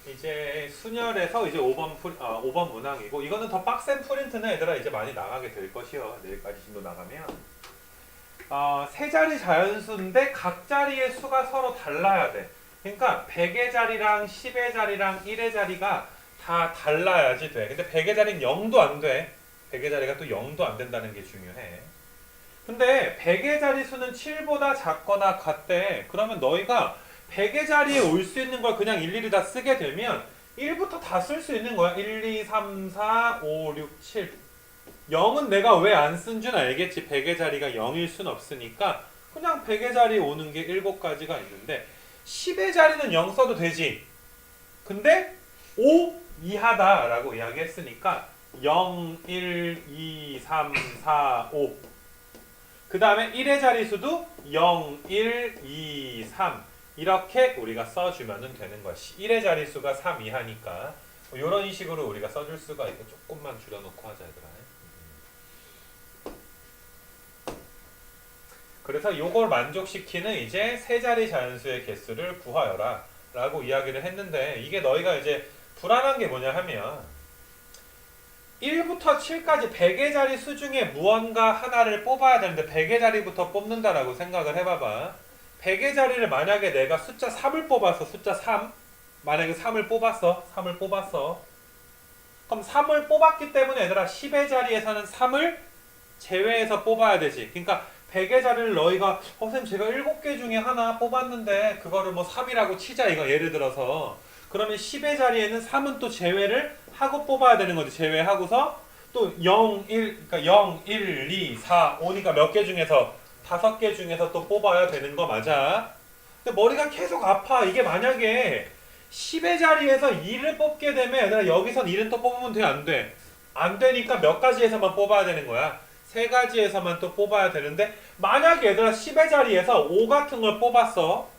이제 순열에서 이제 5번 문항이고, 이거는 더 빡센 프린트는 얘들아 이제 많이 나가게 될 것이요. 내일까지 진도 나가면. 세 자리 자연수인데 각 자리의 수가 서로 달라야 돼. 그러니까 100의 자리랑 10의 자리랑 1의 자리가 다 달라야지 돼. 근데 100의 자리는 0도 안 돼. 100의 자리가 또 0도 안 된다는 게 중요해. 근데 100의 자리 수는 7보다 작거나 같대. 그러면 너희가 100의 자리에 올 수 있는 걸 그냥 일일이 다 쓰게 되면 1부터 다 쓸 수 있는 거야. 1, 2, 3, 4, 5, 6, 7. 0은 내가 왜 안 쓴 줄 알겠지. 100의 자리가 0일 순 없으니까 그냥 100의 자리에 오는 게 7가지가 있는데 10의 자리는 0 써도 되지. 근데 5 이하다라고 이야기했으니까 0, 1, 2, 3, 4, 5. 그 다음에 1의 자리수도 0, 1, 2, 3 이렇게 우리가 써주면 되는 것이 1의 자리수가 3 이하니까 이런 식으로 우리가 써줄 수가 있고 조금만 줄여놓고 하자 얘들아. 그래서 이걸 만족시키는 이제 세 자리 자연수의 개수를 구하여라 라고 이야기를 했는데 이게 너희가 이제 불안한 게 뭐냐 하면 1부터 7까지 100의 자리 수 중에 무언가 하나를 뽑아야 되는데 100의 자리부터 뽑는다라고 생각을 해봐봐. 100의 자리를 만약에 내가 숫자 3을 뽑았어. 숫자 3. 만약에 3을 뽑았어. 3을 뽑았어. 그럼 3을 뽑았기 때문에 얘들아 10의 자리에서는 3을 제외해서 뽑아야 되지. 그러니까 100의 자리를 너희가 선생님 제가 7개 중에 하나 뽑았는데 그거를 뭐 3이라고 치자 이거 예를 들어서 그러면 10의 자리에는 3은 또 제외를 하고 뽑아야 되는 거지. 제외하고서 또 0, 1, 그러니까 0, 1, 2, 4, 5니까 몇 개 중에서 5개 중에서 또 뽑아야 되는 거 맞아. 근데 머리가 계속 아파. 이게 만약에 10의 자리에서 2를 뽑게 되면 얘들아 여기선 1은 또 뽑으면 돼? 안 돼? 안 되니까 몇 가지에서만 뽑아야 되는 거야. 세 가지에서만 또 뽑아야 되는데 만약에 얘들아 10의 자리에서 5 같은 걸 뽑았어.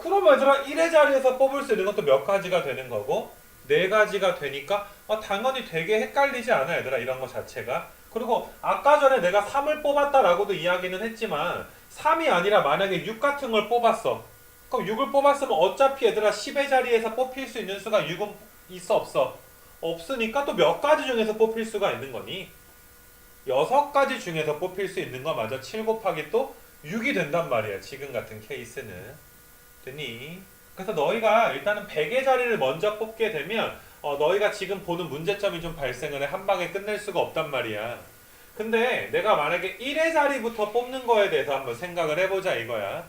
그러면 얘들아 1의 자리에서 뽑을 수 있는 것도 몇 가지가 되는 거고 4가지가 되니까 당연히 되게 헷갈리지 않아 얘들아 이런 거 자체가. 그리고 아까 전에 내가 3을 뽑았다라고도 이야기는 했지만 3이 아니라 만약에 6 같은 걸 뽑았어. 그럼 6을 뽑았으면 어차피 얘들아 10의 자리에서 뽑힐 수 있는 수가 6은 있어 없어? 없으니까 또 몇 가지 중에서 뽑힐 수가 있는 거니? 6가지 중에서 뽑힐 수 있는 거 맞아. 7 곱하기 또 6이 된단 말이야. 지금 같은 케이스는. 되니? 그래서 너희가 일단은 100의 자리를 먼저 뽑게 되면 너희가 지금 보는 문제점이 좀 발생을 해. 한 방에 끝낼 수가 없단 말이야. 근데 내가 만약에 1의 자리부터 뽑는 거에 대해서 한번 생각을 해보자 이거야.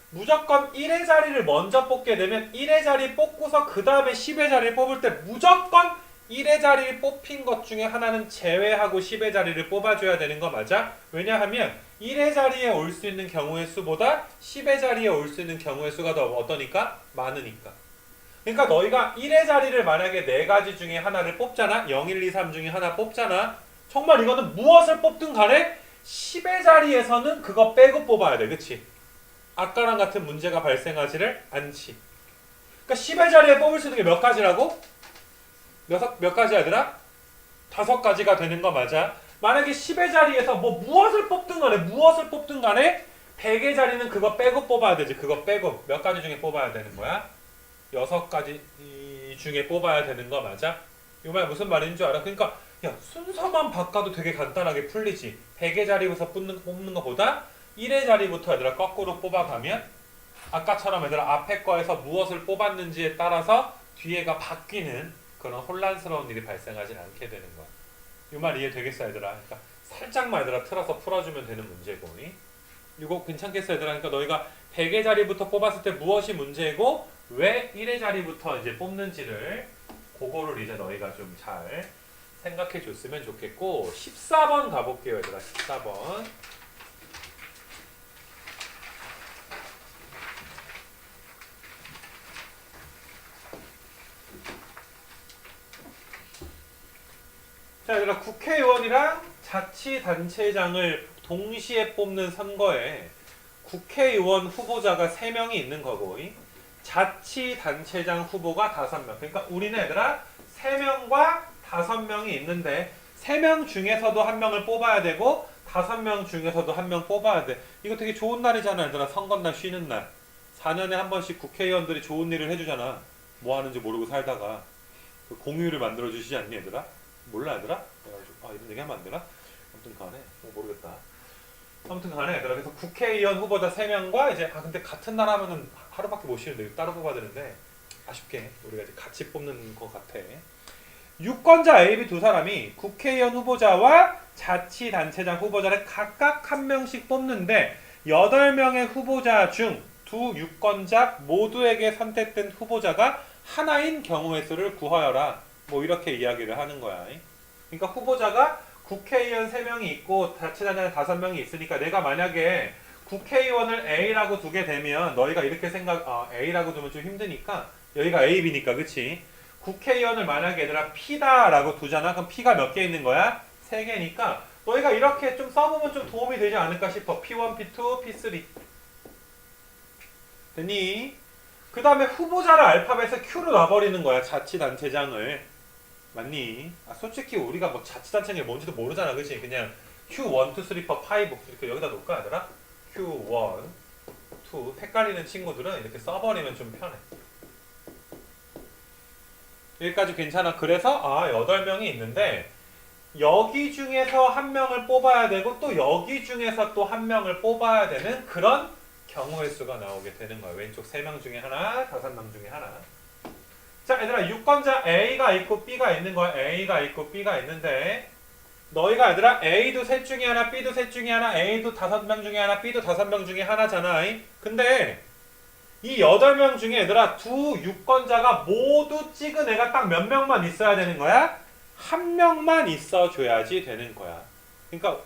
무조건 1의 자리를 먼저 뽑게 되면 1의 자리 뽑고서 그 다음에 10의 자리를 뽑을 때 무조건 1의 자리를 뽑힌 것 중에 하나는 제외하고 10의 자리를 뽑아줘야 되는 거 맞아? 왜냐하면 1의 자리에 올 수 있는 경우의 수보다 10의 자리에 올 수 있는 경우의 수가 더 어떠니까? 많으니까. 그러니까 너희가 1의 자리를 만약에 4가지 중에 하나를 뽑잖아? 0, 1, 2, 3 중에 하나 뽑잖아? 정말 이거는 무엇을 뽑든 간에 10의 자리에서는 그거 빼고 뽑아야 돼. 그치? 아까랑 같은 문제가 발생하지를 않지. 그러니까 10의 자리에 뽑을 수 있는 게 몇 가지라고? 몇 가지야 얘들아? 5가지가 되는 거 맞아. 만약에 10의 자리에서 무엇을 뽑든 간에 100의 자리는 그거 빼고 뽑아야 되지. 그거 빼고 몇 가지 중에 뽑아야 되는 거야? 6가지 중에 뽑아야 되는 거 맞아? 이 말 무슨 말인 줄 알아? 그러니까 야 순서만 바꿔도 되게 간단하게 풀리지. 100의 자리부터 뽑는 것보다 1의 자리부터 얘들아 거꾸로 뽑아가면 아까처럼 얘들아 앞에 거에서 무엇을 뽑았는지에 따라서 뒤에가 바뀌는 그런 혼란스러운 일이 발생하지 않게 되는 거야. 이 말 이해되겠어 얘들아? 그러니까 살짝만 얘들아 틀어서 풀어주면 되는 문제고 이거 괜찮겠어 얘들아? 그러니까 너희가 100의 자리부터 뽑았을 때 무엇이 문제고 왜 1의 자리부터 이제 뽑는지를 그거를 이제 너희가 좀 잘 생각해 줬으면 좋겠고 14번 가볼게요 얘들아. 14번 자 얘들아 국회의원이랑 자치단체장을 동시에 뽑는 선거에 국회의원 후보자가 3명이 있는 거고 자치단체장 후보가 5명. 그러니까 우리는 얘들아 3명과 5명이 있는데 3명 중에서도 1명을 뽑아야 되고 5명 중에서도 1명 뽑아야 돼. 이거 되게 좋은 날이잖아 얘들아. 선거날 쉬는 날. 4년에 한 번씩 국회의원들이 좋은 일을 해주잖아. 뭐 하는지 모르고 살다가 그 공휴일을 만들어 주시지 않니 얘들아? 몰라 얘들아? 그래가지고 이런 얘기 하면 안 되나? 아무튼 간에 모르겠다. 아무튼 간에 얘들아 그래서 국회의원 후보자 3명과 이제 근데 같은 나라 하면은 하루밖에 못 쉬는데 따로 뽑아야 되는데 아쉽게 우리가 이제 같이 뽑는 것 같아. 유권자 A, B 두 사람이 국회의원 후보자와 자치단체장 후보자를 각각 한 명씩 뽑는데 8명의 후보자 중 두 유권자 모두에게 선택된 후보자가 하나인 경우의 수를 구하여라. 뭐 이렇게 이야기를 하는 거야. 그러니까 후보자가 국회의원 3명이 있고 자치단체장 5명이 있으니까 내가 만약에 국회의원을 A라고 두게 되면 너희가 이렇게 A라고 두면 좀 힘드니까 여기가 A, B니까 그치? 국회의원을 만약에 얘들아 P다라고 두잖아. 그럼 P가 몇 개 있는 거야? 3개니까 너희가 이렇게 좀 써보면 좀 도움이 되지 않을까 싶어. P1, P2, P3 됐니? 그 다음에 후보자를 알파벳에 Q로 놔버리는 거야. 자치단체장을. 맞니? 솔직히 우리가 뭐 자치단체장이 뭔지도 모르잖아. 그치? 그냥 Q1, 2, 3, 4, 5 이렇게 여기다 놓을까 얘들아? Q1, 2 헷갈리는 친구들은 이렇게 써버리면 좀 편해. 여기까지 괜찮아. 그래서 8명이 있는데 여기 중에서 한 명을 뽑아야 되고 또 여기 중에서 또 한 명을 뽑아야 되는 그런 경우의 수가 나오게 되는 거야. 왼쪽 3명 중에 하나, 5명 중에 하나. 자, 얘들아 유권자 A가 있고 B가 있는 거야. A가 있고 B가 있는데 너희가 얘들아 A도 셋 중에 하나, B도 셋 중에 하나, A도 5명 중에 하나, B도 5명 중에 하나잖아. 근데 이 8명 중에 얘들아 두 유권자가 모두 찍은 애가 딱 몇 명만 있어야 되는 거야? 한 명만 있어줘야지 되는 거야. 그러니까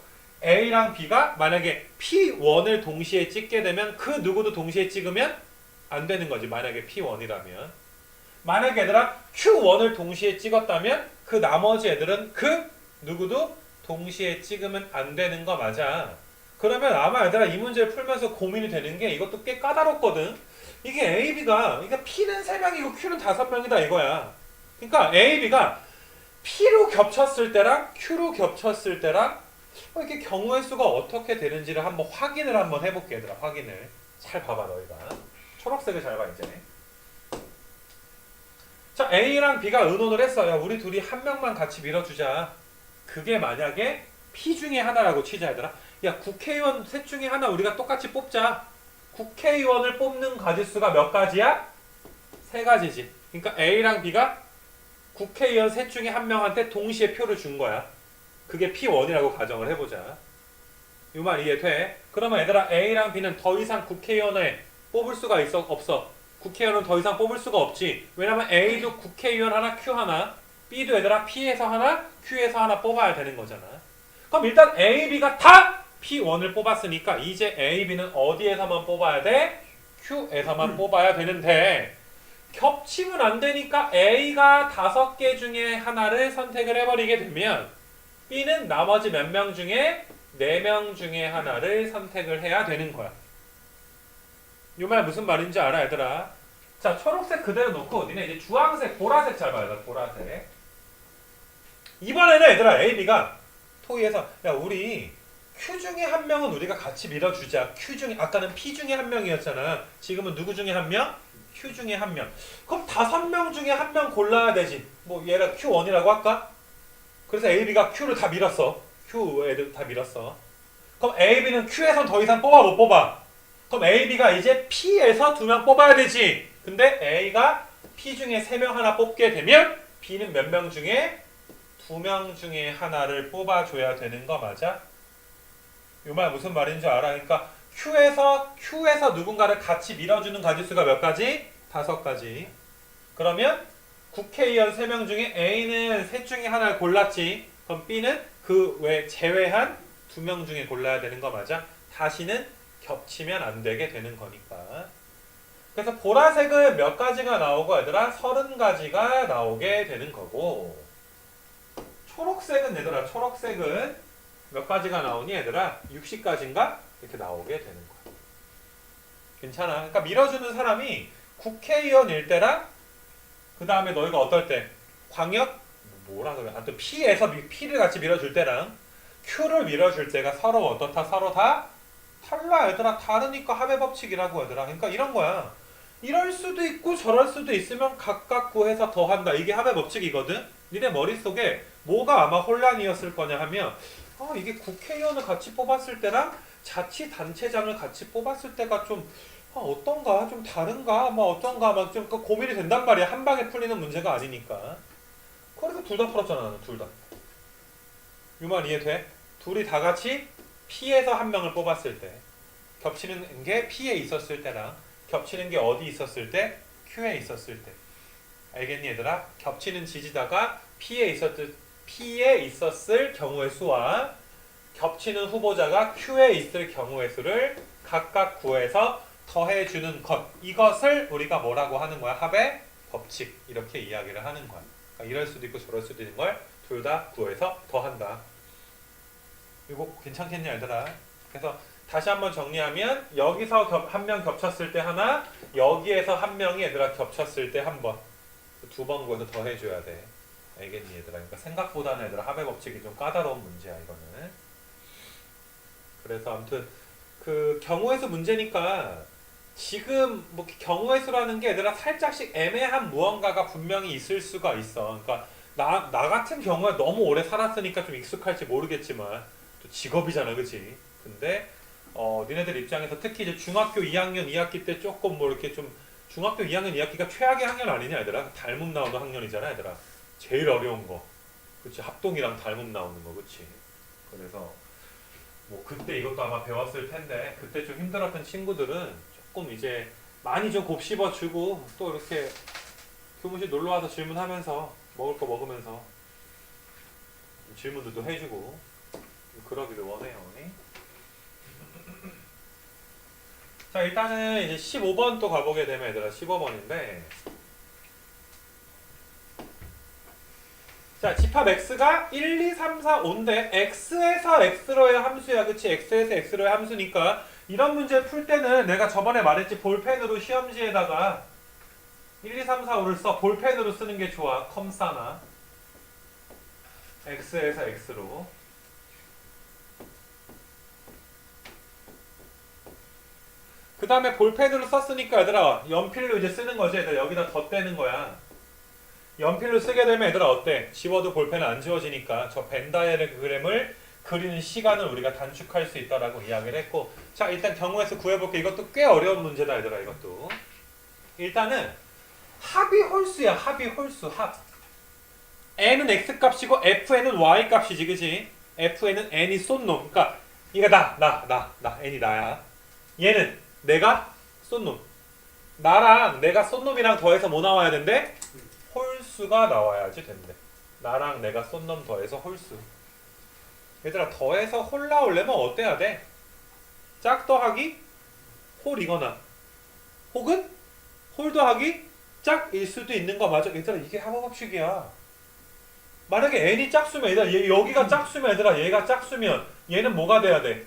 A랑 B가 만약에 P1을 동시에 찍게 되면 그 누구도 동시에 찍으면 안 되는 거지. 만약에 P1이라면. 만약에 얘들아 Q1을 동시에 찍었다면 그 나머지 애들은 그 누구도 동시에 찍으면 안 되는 거 맞아. 그러면 아마 얘들아 이 문제를 풀면서 고민이 되는 게 이것도 꽤 까다롭거든. 이게 A, B가 그러니까 P는 3명이고 Q는 5명이다 이거야. 그러니까 A, B가 P로 겹쳤을 때랑 Q로 겹쳤을 때랑 이렇게 경우의 수가 어떻게 되는지를 한번 확인을 한번 해볼게 얘들아. 확인을 잘 봐봐 너희가. 초록색을 잘 봐 이제. 자 A랑 B가 의논을 했어. 야 우리 둘이 한 명만 같이 밀어주자. 그게 만약에 P 중에 하나라고 치자 얘들아. 야 국회의원 셋 중에 하나 우리가 똑같이 뽑자. 국회의원을 뽑는 가지수가 몇 가지야? 3가지지. 그러니까 A랑 B가 국회의원 셋 중에 한 명한테 동시에 표를 준 거야. 그게 P1이라고 가정을 해보자. 이 말 이해돼? 그러면 얘들아 A랑 B는 더 이상 국회의원을 뽑을 수가 있어? 없어? 국회의원은 더 이상 뽑을 수가 없지. 왜냐면 A도 국회의원 하나, Q 하나, B도 얘들아 P에서 하나, Q에서 하나 뽑아야 되는 거잖아. 그럼 일단 A, B가 다 P1을 뽑았으니까 이제 A, B는 어디에서만 뽑아야 돼? Q에서만 뽑아야 되는데 겹치면 안 되니까 A가 5개 중에 하나를 선택을 해버리게 되면 B는 나머지 몇 명 중에 4명 중에 하나를 선택을 해야 되는 거야. 이 말 무슨 말인지 알아 얘들아? 자 초록색 그대로 놓고 니네 이제 주황색, 보라색 잘 봐야 돼. 보라색. 이번에는 얘들아 A, B가 토의해서 야 우리 Q 중에 한 명은 우리가 같이 밀어주자. Q 중에 아까는 P 중에 한 명이었잖아. 지금은 누구 중에 한 명? Q 중에 한 명. 그럼 5명 중에 한 명 골라야 되지. 뭐 얘가 Q1이라고 할까? 그래서 A, B가 Q를 다 밀었어. Q 애들 다 밀었어. 그럼 A, B는 Q에선 더 이상 뽑아 못 뽑아? 그럼 A, B가 이제 P에서 2명 뽑아야 되지. 근데 A가 P 중에 3명 하나 뽑게 되면 B는 몇 명 중에 2명 중에 하나를 뽑아줘야 되는 거 맞아? 이 말 무슨 말인지 알아? 그러니까 Q에서 누군가를 같이 밀어주는 가지수가 몇 가지? 5가지. 그러면 국회의원 3명 중에 A는 셋 중에 하나를 골랐지. 그럼 B는 그 외 제외한 2명 중에 골라야 되는 거 맞아? 다시는 겹치면 안 되게 되는 거니까. 그래서 보라색은 몇 가지가 나오고 얘들아 30가지가 나오게 되는 거고 초록색은 얘들아 초록색은 몇 가지가 나오니 얘들아 60가지인가? 이렇게 나오게 되는 거야. 괜찮아. 그러니까 밀어주는 사람이 국회의원일 때랑 그 다음에 너희가 어떨 때 광역 뭐라 그래? 하여튼 P에서 P를 같이 밀어줄 때랑 Q를 밀어줄 때가 서로 어떻다? 서로 다 달라 얘들아. 다르니까 합의 법칙이라고 얘들아. 그러니까 이런 거야. 이럴 수도 있고 저럴 수도 있으면 각각 구해서 더한다. 이게 합의 법칙이거든. 니네 머릿속에 뭐가 아마 혼란이었을 거냐 하면 이게 국회의원을 같이 뽑았을 때랑 자치단체장을 같이 뽑았을 때가 좀 어떤가? 좀 다른가? 뭐 어떤가? 막 좀 고민이 된단 말이야. 한 방에 풀리는 문제가 아니니까. 그래서 둘 다 풀었잖아. 나는 둘 다. 이 말 이해돼? 둘이 다 같이 P에서 한 명을 뽑았을 때 겹치는 게 P에 있었을 때랑 겹치는 게 어디 있었을 때? Q에 있었을 때. 알겠니 얘들아? 겹치는 지지자가 P에 있었을 경우의 수와 겹치는 후보자가 Q에 있을 경우의 수를 각각 구해서 더해주는 것. 이것을 우리가 뭐라고 하는 거야? 합의 법칙. 이렇게 이야기를 하는 거야. 그러니까 이럴 수도 있고 저럴 수도 있는 걸 둘 다 구해서 더한다. 이거 괜찮겠냐 얘들아? 그래서 다시 한번 정리하면 여기서 한 명 겹쳤을 때 하나, 여기에서 한 명이 얘들아 겹쳤을 때 한 번. 두 번 구해서 더해줘야 돼. 알겠니 얘들아? 그러니까 생각보다는 얘들아 합의 법칙이 좀 까다로운 문제야 이거는. 그래서 아무튼 그 경우의 수 문제니까 지금 뭐 경우의 수라는 게 얘들아 살짝씩 애매한 무언가가 분명히 있을 수가 있어. 그러니까 나 같은 경우에 너무 오래 살았으니까 좀 익숙할지 모르겠지만 또 직업이잖아, 그치? 근데 니네들 입장에서 특히 이제 중학교 2학년 2학기 때 조금 뭐 이렇게 좀 중학교 2학년 2학기가 최악의 학년 아니냐 얘들아? 담음 나오는 학년이잖아 얘들아. 제일 어려운 거. 그치? 합동이랑 담음 나오는 거, 그치? 그래서 뭐 그때 이것도 아마 배웠을 텐데 그때 좀 힘들었던 친구들은 조금 이제 많이 좀 곱씹어주고 또 이렇게 교무실 놀러와서 질문하면서 먹을 거 먹으면서 질문들도 해주고 그러기를 원해요. 자 일단은 이제 15번 또 가보게 되면 얘들아 15번인데 자 집합 x가 1, 2, 3, 4, 5인데 x에서 x로의 함수야. 그치? x에서 x로의 함수니까 이런 문제 풀 때는 내가 저번에 말했지 볼펜으로 시험지에다가 1, 2, 3, 4, 5를 써. 볼펜으로 쓰는 게 좋아. 컴사나 x에서 x로. 그 다음에 볼펜으로 썼으니까 얘들아 연필로 이제 쓰는 거지. 얘들아 여기다 덧대는 거야. 연필로 쓰게 되면 얘들아 어때? 지워도 볼펜은 안 지워지니까 저 벤다이어그램을 그리는 시간을 우리가 단축할 수 있다라고 이야기를 했고, 자 일단 경우의 수 구해볼게. 이것도 꽤 어려운 문제다 얘들아. 이것도 일단은 합이 홀수야. 합이 홀수. 합 n은 x값이고 fn은 y값이지, 그지? fn은 n이 쏜놈. 그러니까 이거 나 n이 나야. 얘는 내가 쏜놈. 나랑 내가 쏜놈이랑 더해서 뭐 나와야 된대? 홀수가 나와야지 된대. 나랑 내가 쏜놈 더해서 홀수. 얘들아 더해서 홀 나오려면 어때야 돼? 짝 더하기 홀이거나 혹은 홀 더하기 짝일 수도 있는 거 맞아. 얘들아 이게 합의법칙이야. 만약에 n이 짝수면 얘들아 여기가 짝수면 얘들아 얘가 짝수면 얘는 뭐가 돼야 돼?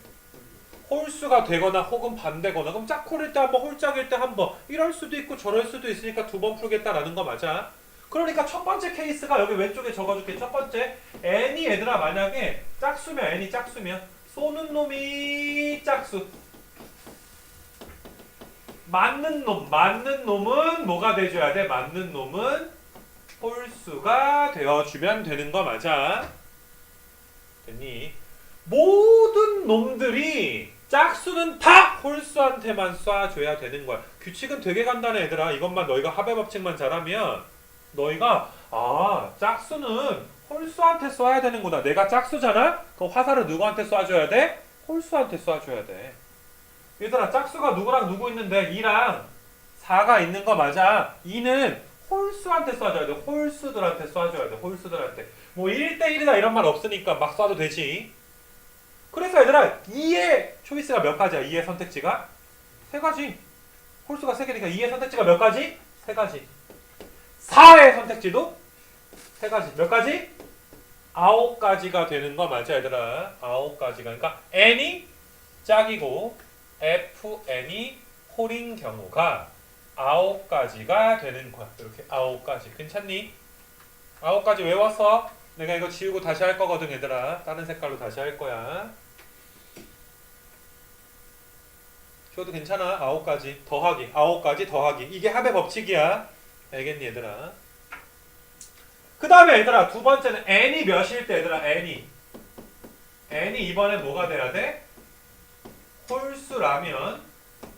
홀수가 되거나 혹은 반대거나. 그럼 짝홀일 때 한 번, 홀짝일 때 한 번. 이럴 수도 있고 저럴 수도 있으니까 두 번 풀겠다라는 거 맞아. 그러니까 첫 번째 케이스가 여기 왼쪽에 적어줄게. 첫 번째 n이 얘들아 만약에 짝수면 n이 짝수면 쏘는 놈이 짝수. 맞는 놈은 뭐가 돼줘야 돼? 맞는 놈은 홀수가 되어주면 되는 거 맞아. 됐니? 모든 놈들이 짝수는 다 홀수한테만 쏴줘야 되는 거야. 규칙은 되게 간단해 얘들아. 이것만 너희가 합의 법칙만 잘하면 너희가 짝수는 홀수한테 쏴야 되는구나. 내가 짝수잖아? 그럼 화살을 누구한테 쏴줘야 돼? 홀수한테 쏴줘야 돼. 얘들아 짝수가 누구랑 누구 있는데 2랑 4가 있는 거 맞아. 2는 홀수한테 쏴줘야 돼. 홀수들한테 쏴줘야 돼. 홀수들한테. 뭐 1대1이다 이런 말 없으니까 막 쏴도 되지. 그래서 얘들아 2의 초이스가 몇 가지야? 2의 선택지가? 3가지. 홀수가 3개니까 2의 선택지가 몇 가지? 3가지. 4의 선택지도 3가지. 몇 가지? 9가지가 되는 거 맞아 얘들아. 9가지가. 그러니까 n이 짝이고 fn이 홀인 경우가 9가지가 되는 거야. 이렇게 9가지. 괜찮니? 9가지 외웠어? 내가 이거 지우고 다시 할 거거든 얘들아. 다른 색깔로 다시 할 거야. 줘도 괜찮아. 9가지 더하기 9가지 더하기 이게 합의 법칙이야. 알겠니 얘들아? 그 다음에 얘들아 두 번째는 n이 몇일 때 얘들아 n이 이번엔 뭐가 돼야 돼? 홀수라면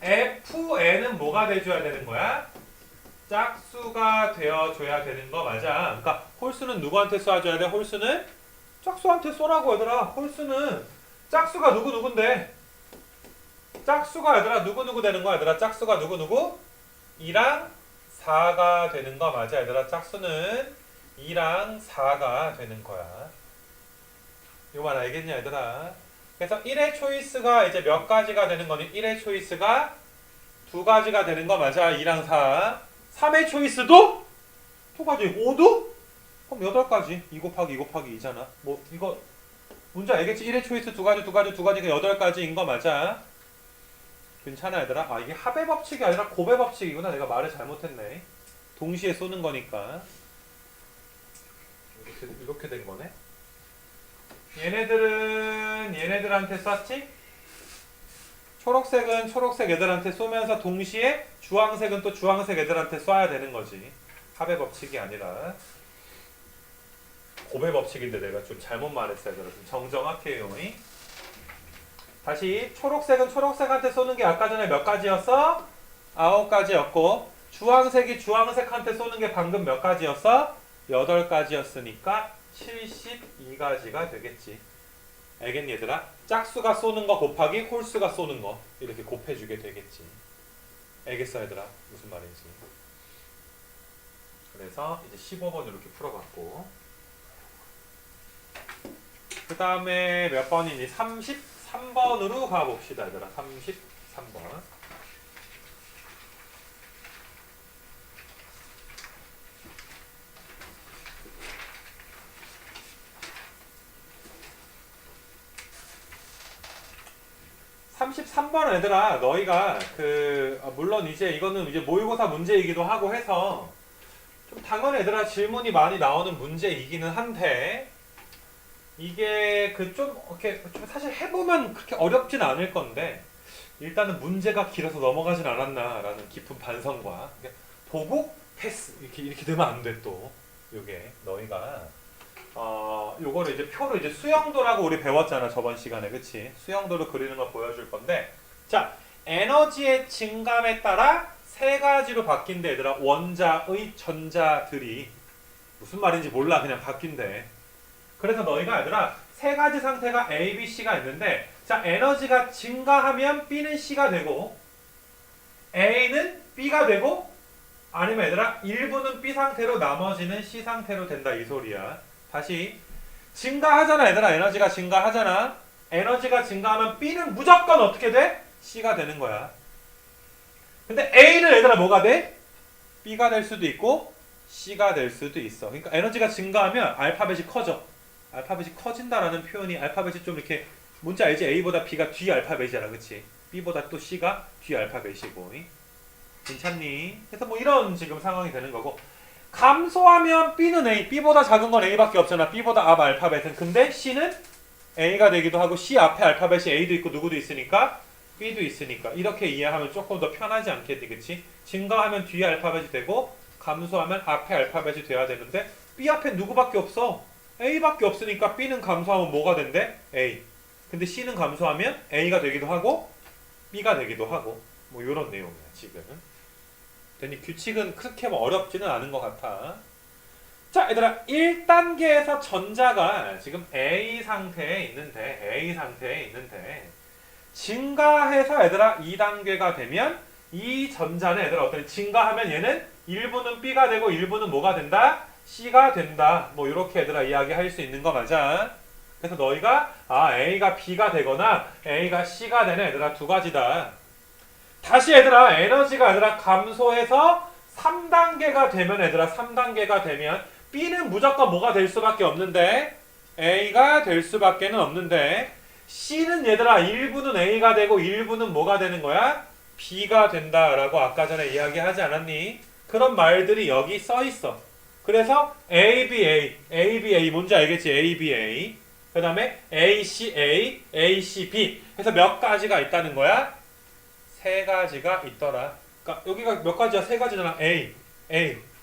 fn은 뭐가 돼줘야 되는 거야? 짝수가 되어줘야 되는 거 맞아. 그러니까 홀수는 누구한테 쏴줘야 돼? 홀수는 짝수한테 쏘라고 얘들아. 홀수는 짝수가 누군데? 짝수가 얘들아 누구 되는 거야 얘들아. 짝수가 누구? 2랑 4가 되는 거 맞아 얘들아. 짝수는 2랑 4가 되는 거야. 이거 말 알겠냐 얘들아. 그래서 1의 초이스가 이제 몇 가지가 되는 거니? 1의 초이스가 2가지가 되는 거 맞아. 2랑 4. 3의 초이스도 2가지. 5도? 그럼 8가지. 2 곱하기 2 곱하기 2잖아. 뭐 이거 문제 알겠지? 1의 초이스 2가지가 8가지인 거 맞아. 괜찮아 얘들아. 아 이게 합의 법칙이 아니라 곱의 법칙이구나. 내가 말을 잘못했네. 동시에 쏘는 거니까. 이렇게 된 거네. 얘네들은 얘네들한테 쐈지? 초록색은 초록색 애들한테 쏘면서 동시에 주황색은 또 주황색 애들한테 쏴야 되는 거지. 합의 법칙이 아니라 곱의 법칙인데 내가 좀 잘못 말했어요. 얘들아. 좀 정정할게요. 다시 초록색은 초록색한테 쏘는 게 아까 전에 몇 가지였어? 9가지였고 주황색이 주황색한테 쏘는 게 방금 몇 가지였어? 8가지였으니까 72가지가 되겠지. 알겠니 얘들아? 짝수가 쏘는 거 곱하기 홀수가 쏘는 거 이렇게 곱해주게 되겠지. 알겠어 얘들아? 무슨 말인지. 그래서 이제 15번 이렇게 풀어봤고 그 다음에 몇 번이니? 33번으로 가봅시다 얘들아. 33번. 얘들아 너희가 물론 이제 이거는 이제 모의고사 문제이기도 하고 해서 좀 당연히 얘들아 질문이 많이 나오는 문제이기는 한데 이게 좀 이렇게 좀 사실 해보면 그렇게 어렵진 않을 건데 일단은 문제가 길어서 넘어가진 않았나라는 깊은 반성과 보고 패스 이렇게 되면 안 돼. 또 요게 너희가 요거를 이제 표로 이제 수영도라고 우리 배웠잖아 저번 시간에. 그치? 수영도를 그리는 거 보여줄 건데 자 에너지의 증감에 따라 세 가지로 바뀐대 얘들아. 원자의 전자들이 무슨 말인지 몰라. 그냥 바뀐대. 그래서 너희가 얘들아 세 가지 상태가 A, B, C가 있는데 자 에너지가 증가하면 B는 C가 되고 A는 B가 되고 아니면 얘들아 일부는 B 상태로 나머지는 C 상태로 된다 이 소리야. 다시 증가하잖아 얘들아. 에너지가 증가하잖아. 에너지가 증가하면 B는 무조건 어떻게 돼? C가 되는 거야. 근데 A는 얘들아 뭐가 돼? B가 될 수도 있고 C가 될 수도 있어. 그러니까 에너지가 증가하면 알파벳이 커져. 알파벳이 커진다라는 표현이 알파벳이 좀 이렇게 뭔지 알지? A보다 B가 뒤 알파벳이잖아. 그치? B보다 또 C가 뒤 알파벳이고. 괜찮니? 그래서 뭐 이런 지금 상황이 되는 거고 감소하면 B는 A, B보다 작은 건 A밖에 없잖아. B보다 앞 알파벳은. 근데 C는 A가 되기도 하고 C 앞에 알파벳이 A도 있고 누구도 있으니까 B도 있으니까 이렇게 이해하면 조금 더 편하지 않겠니? 그치? 증가하면 뒤에 알파벳이 되고 감소하면 앞에 알파벳이 돼야 되는데 B 앞에 누구밖에 없어? A밖에 없으니까 B는 감소하면 뭐가 된대? A. 근데 C는 감소하면 A가 되기도 하고 B가 되기도 하고 뭐 이런 내용이야 지금. 되니 규칙은 그렇게 어렵지는 않은 것 같아. 자 얘들아 1단계에서 전자가 지금 A 상태에 있는데 증가해서 얘들아 2단계가 되면 이 전자는 얘들아 어떤 증가하면 얘는 일부는 B가 되고 일부는 뭐가 된다? C가 된다. 뭐 이렇게 얘들아 이야기할 수 있는 거 맞아. 그래서 너희가 A가 B가 되거나 A가 C가 되는 얘들아 두 가지다. 다시 얘들아 에너지가 얘들아 감소해서 3단계가 되면 얘들아 3단계가 되면 B는 무조건 뭐가 될 수밖에 없는데 A가 될 수밖에는 없는데 C는 얘들아 일부는 A가 되고 일부는 뭐가 되는 거야? B가 된다라고 아까 전에 이야기하지 않았니? 그런 말들이 여기 써 있어. 그래서 ABA, ABA 뭔지 알겠지? ABA. 그 다음에 ACA, ACB 해서 몇 가지가 있다는 거야? 세 가지가 있더라. 그러니까 여기가 몇 가지야? 세 가지잖아. A,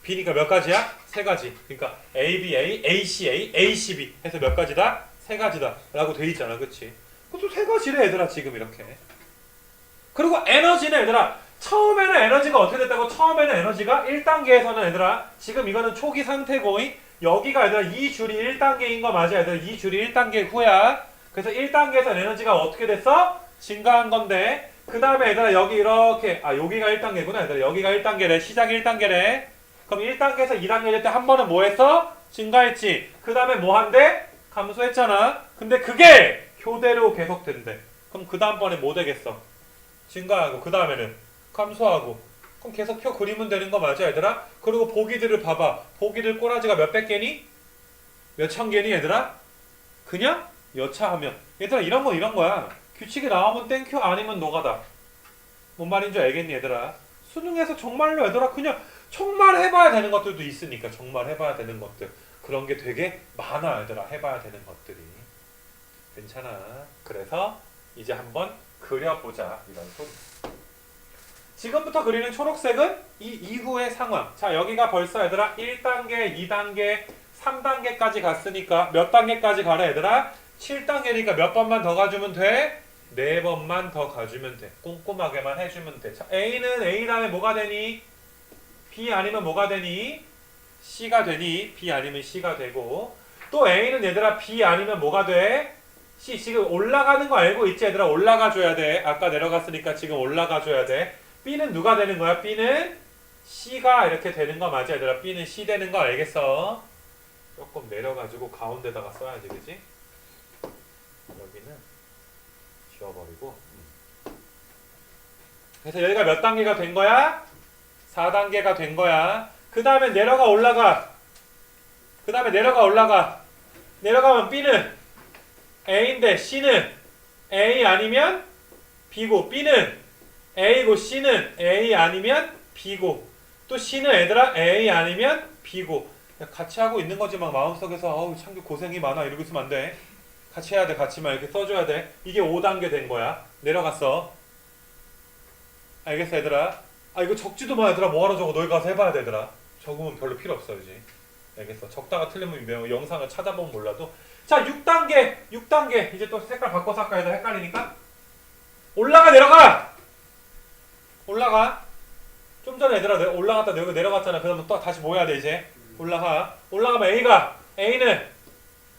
B니까 몇 가지야? 세 가지. 그러니까 ABA, ACA, ACB 해서 몇 가지다? 세 가지다 라고 돼 있잖아. 그치? 그것도 세 가지래 얘들아 지금 이렇게. 그리고 에너지는 얘들아 처음에는 에너지가 어떻게 됐다고? 처음에는 에너지가 1단계에서는 얘들아 지금 이거는 초기 상태고 여기가 얘들아 이 줄이 1단계인 거 맞아 얘들아. 이 줄이 1단계 후야. 그래서 1단계에서 에너지가 어떻게 됐어? 증가한 건데 그 다음에 얘들아 여기 이렇게 여기가 1단계구나 얘들아. 여기가 1단계래. 시작이 1단계래. 그럼 1단계에서 2단계 될 때 한 번은 뭐 했어? 증가했지. 그 다음에 뭐 한대? 감소했잖아. 근데 그게 효대로 계속된대. 그럼 그 다음번에 뭐 되겠어? 증가하고 그 다음에는 감소하고. 그럼 계속 표 그리면 되는 거 맞아 얘들아? 그리고 보기들을 봐봐. 보기들 꼬라지가 몇백 개니? 몇천 개니 얘들아? 그냥 여차하면. 얘들아 이런 건 이런 거야. 규칙이 나오면 땡큐 아니면 노가다. 뭔 말인지 알겠니 얘들아? 수능에서 정말로 얘들아 그냥 정말 해봐야 되는 것들도 있으니까. 정말 해봐야 되는 것들. 그런 게 되게 많아 얘들아. 해봐야 되는 것들이. 괜찮아. 그래서 이제 한번 그려보자 이런 소리. 지금부터 그리는 초록색은 이 이후의 상황. 자 여기가 벌써 얘들아 1단계, 2단계, 3단계까지 갔으니까 몇 단계까지 가라 얘들아? 7단계니까 몇 번만 더 가주면 돼? 4번만 더 가주면 돼. 꼼꼼하게만 해주면 돼. 자 A는 A 다음에 뭐가 되니? B 아니면 뭐가 되니? C가 되니? B 아니면 C가 되고 또 A는 얘들아 B 아니면 뭐가 돼? C. 지금 올라가는 거 알고 있지 얘들아? 올라가줘야 돼. 아까 내려갔으니까 지금 올라가줘야 돼. B는 누가 되는 거야? B는 C가 이렇게 되는 거 맞아 얘들아? B는 C 되는 거 알겠어? 조금 내려가지고 가운데다가 써야지 그지? 여기는 지워버리고 그래서 여기가 몇 단계가 된 거야? 4단계가 된 거야. 그 다음에 내려가 올라가. 그 다음에 내려가 올라가. 내려가면 B는 A인데 C는 A 아니면 B고 B는 A고 C는 A 아니면 B고 또 C는 얘들아 A 아니면 B고 같이 하고 있는 거지 막 마음속에서 어우 참 고생이 많아 이러고 있으면 안 돼. 같이 해야 돼. 같이만 이렇게 써줘야 돼. 이게 5단계 된 거야. 내려갔어. 알겠어 얘들아? 이거 적지도 마 얘들아. 뭐하러 적어. 너희 가서 해봐야 돼 얘들아. 적으면 별로 필요 없어 이제. 알겠어. 적다가 틀리면 영상을 찾아보면 몰라도. 자 6단계 이제 또 색깔 바꿔서 할까 얘들아. 헷갈리니까 올라가 내려가. 올라가. 좀 전에 얘들아 올라갔다 여기 내려갔잖아. 그 다음에 또 다시 뭐 해야 돼 이제. 올라가. 올라가면 A는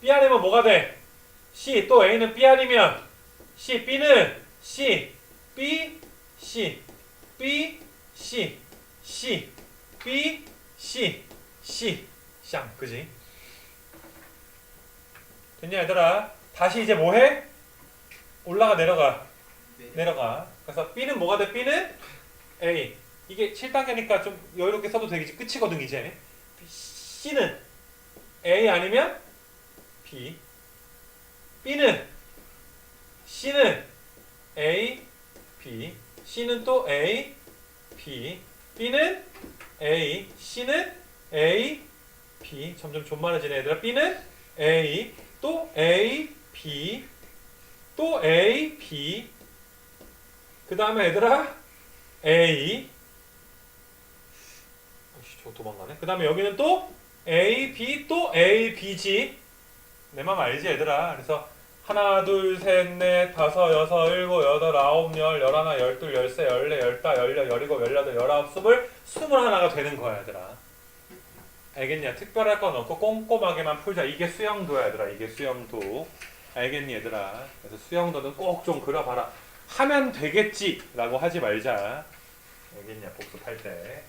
B 아니면 뭐가 돼? C. 또 A는 B 아니면 C. B는 C. B. C. B. C. C. B. C. C. 쌍. 그지? 됐냐 얘들아? 다시 이제 뭐해? 올라가 내려가. 내려가. 그래서 B는 뭐가 돼? B는 A. 이게 7단계니까 좀 여유롭게 써도 되겠지. 끝이거든 이제. C는 A 아니면 B. B는 C는 A, B. C는 또 A, B. B는 A, C는 A, B. 점점 존만해지네 얘들아. B는 A, 또 A, B. 또 A, B. 그 다음에 얘들아 A. 저 도망가네. 그 다음에 여기는 또 A, B, 또 A, B지. 내 맘 알지 얘들아. 그래서 하나, 둘, 셋, 넷, 다섯, 여섯, 일곱, 여덟, 아홉, 열, 열하나, 열둘, 열세, 열네, 열다, 열여, 열일곱, 열여덟, 열아홉, 스물, 21가 되는 거야 얘들아. 알겠냐? 특별할 건 없고 꼼꼼하게만 풀자. 이게 수영도야 얘들아. 이게 수영도. 알겠니 얘들아? 그래서 수영도는 꼭 좀 그려봐라. 하면 되겠지 라고 하지 말자. 알겠냐? 복습할 때.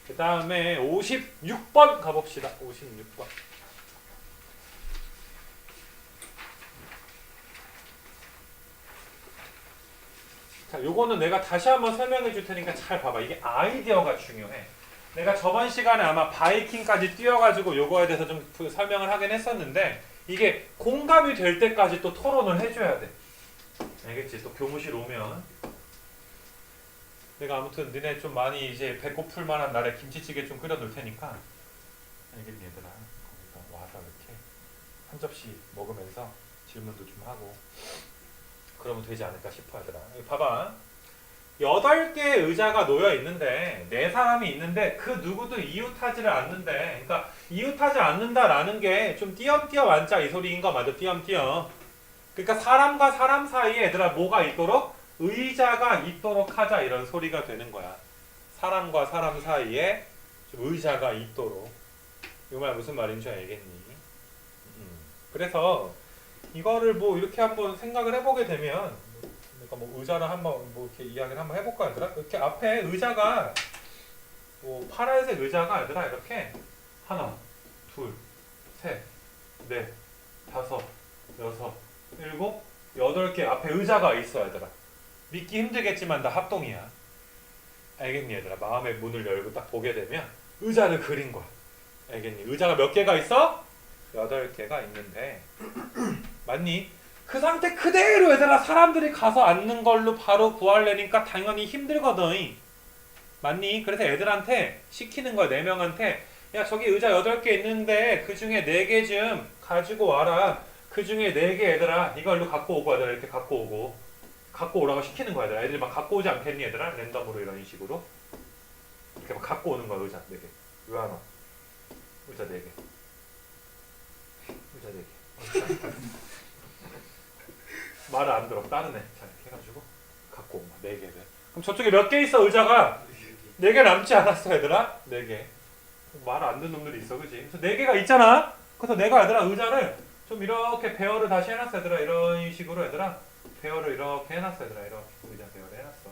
그 다음에 56번 가봅시다. 56번. 자, 요거는 내가 다시 한번 설명해 줄 테니까 잘 봐봐. 이게 아이디어가 중요해. 내가 저번 시간에 아마 바이킹까지 뛰어가지고 요거에 대해서 좀 설명을 하긴 했었는데 이게 공감이 될 때까지 또 토론을 해줘야 돼. 알겠지? 또 교무실 오면 내가 아무튼 니네 좀 많이 이제 배고플 만한 날에 김치찌개 좀 끓여 놓을 테니까 알겠니 얘들아? 거기서 와서 이렇게 한 접시 먹으면서 질문도 좀 하고 그러면 되지 않을까 싶어 얘들아. 여기 봐봐. 8개의 의자가 놓여 있는데 4사람이 있는데 그 누구도 이웃하지를 않는데, 그러니까 이웃하지 않는다라는 게 좀 띄엄띄엄 앉자 이 소리인 거 맞아. 띄엄띄엄. 그러니까 사람과 사람 사이에 얘들아 뭐가 있도록? 의자가 있도록 하자 이런 소리가 되는 거야. 사람과 사람 사이에 좀 의자가 있도록. 이 말 무슨 말인지 알겠니? 그래서 이거를 뭐 이렇게 한번 생각을 해보게 되면, 그러니까 뭐 의자를 한번 뭐 이렇게 이야기를 한번 해볼까 얘들아? 이렇게 앞에 의자가 뭐 파란색 의자가 얘들아 이렇게 하나, 둘, 셋, 넷, 다섯, 여섯, 일곱, 8개 앞에 의자가 있어 얘들아. 믿기 힘들겠지만 다 합동이야. 알겠니 얘들아? 마음의 문을 열고 딱 보게 되면 의자를 그린 거야. 알겠니? 의자가 몇 개가 있어? 8개가 있는데 맞니? 그 상태 그대로 얘들아 사람들이 가서 앉는 걸로 바로 구하려니까 당연히 힘들거든. 맞니? 그래서 애들한테 시키는 거야. 4명한테 야 저기 의자 8개 있는데 그 중에 4개 좀 가지고 와라. 그 중에 4개 얘들아 이걸로 갖고 오고 얘들아 이렇게 갖고 오라고 시키는 거야. 얘들아. 애들이 막 갖고 오지 않겠니 얘들아? 랜덤으로 이런 식으로 이렇게 막 갖고 오는 거야. 의자 4개. 왜 안 와? 의자 4개. 의자 4개. 말을 안 들어. 다른 애. 자 이렇게 해가지고 갖고 온 거야. 4개를. 그럼 저쪽에 몇 개 있어 의자가? 4개 남지 않았어 얘들아? 4개. 말 안 듣는 놈들이 있어 그지? 그래서 4개가 있잖아? 그래서 내가 얘들아 의자를 좀 이렇게 배열을 다시 해놨어 얘들아. 이런 식으로 얘들아 배열을 이렇게 해놨어 얘들아. 이렇게 의자 배열을 해놨어.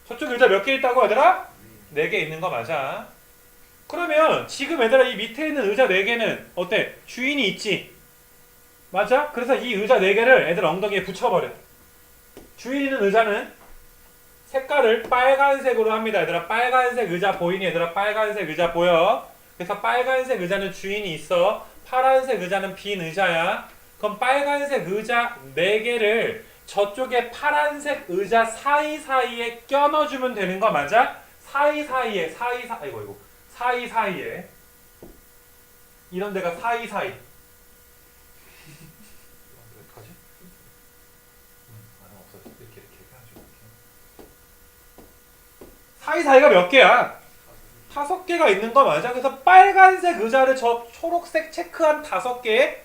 저쪽 의자 몇 개 있다고 얘들아? 4개 있는 거 맞아. 그러면 지금 얘들아 이 밑에 있는 의자 4개는 어때? 주인이 있지? 맞아? 그래서 이 의자 4개를 애들 엉덩이에 붙여버려. 주인 있는 의자는 색깔을 빨간색으로 합니다. 얘들아 빨간색 의자 보이니 얘들아? 빨간색 의자 보여? 그래서 빨간색 의자는 주인이 있어. 파란색 의자는 빈 의자야. 그럼 빨간색 의자 4개를 저쪽에 파란색 의자 사이사이에 껴넣어주면 되는 거 맞아? 사이사이에 사이사이에 이런 데가 사이사이. 어떡하지? 없어. 이렇게 해가지고 사이사이가 몇 개야? 5개가 있는 거 맞아? 그래서 빨간색 의자를 저 초록색 체크한 5개에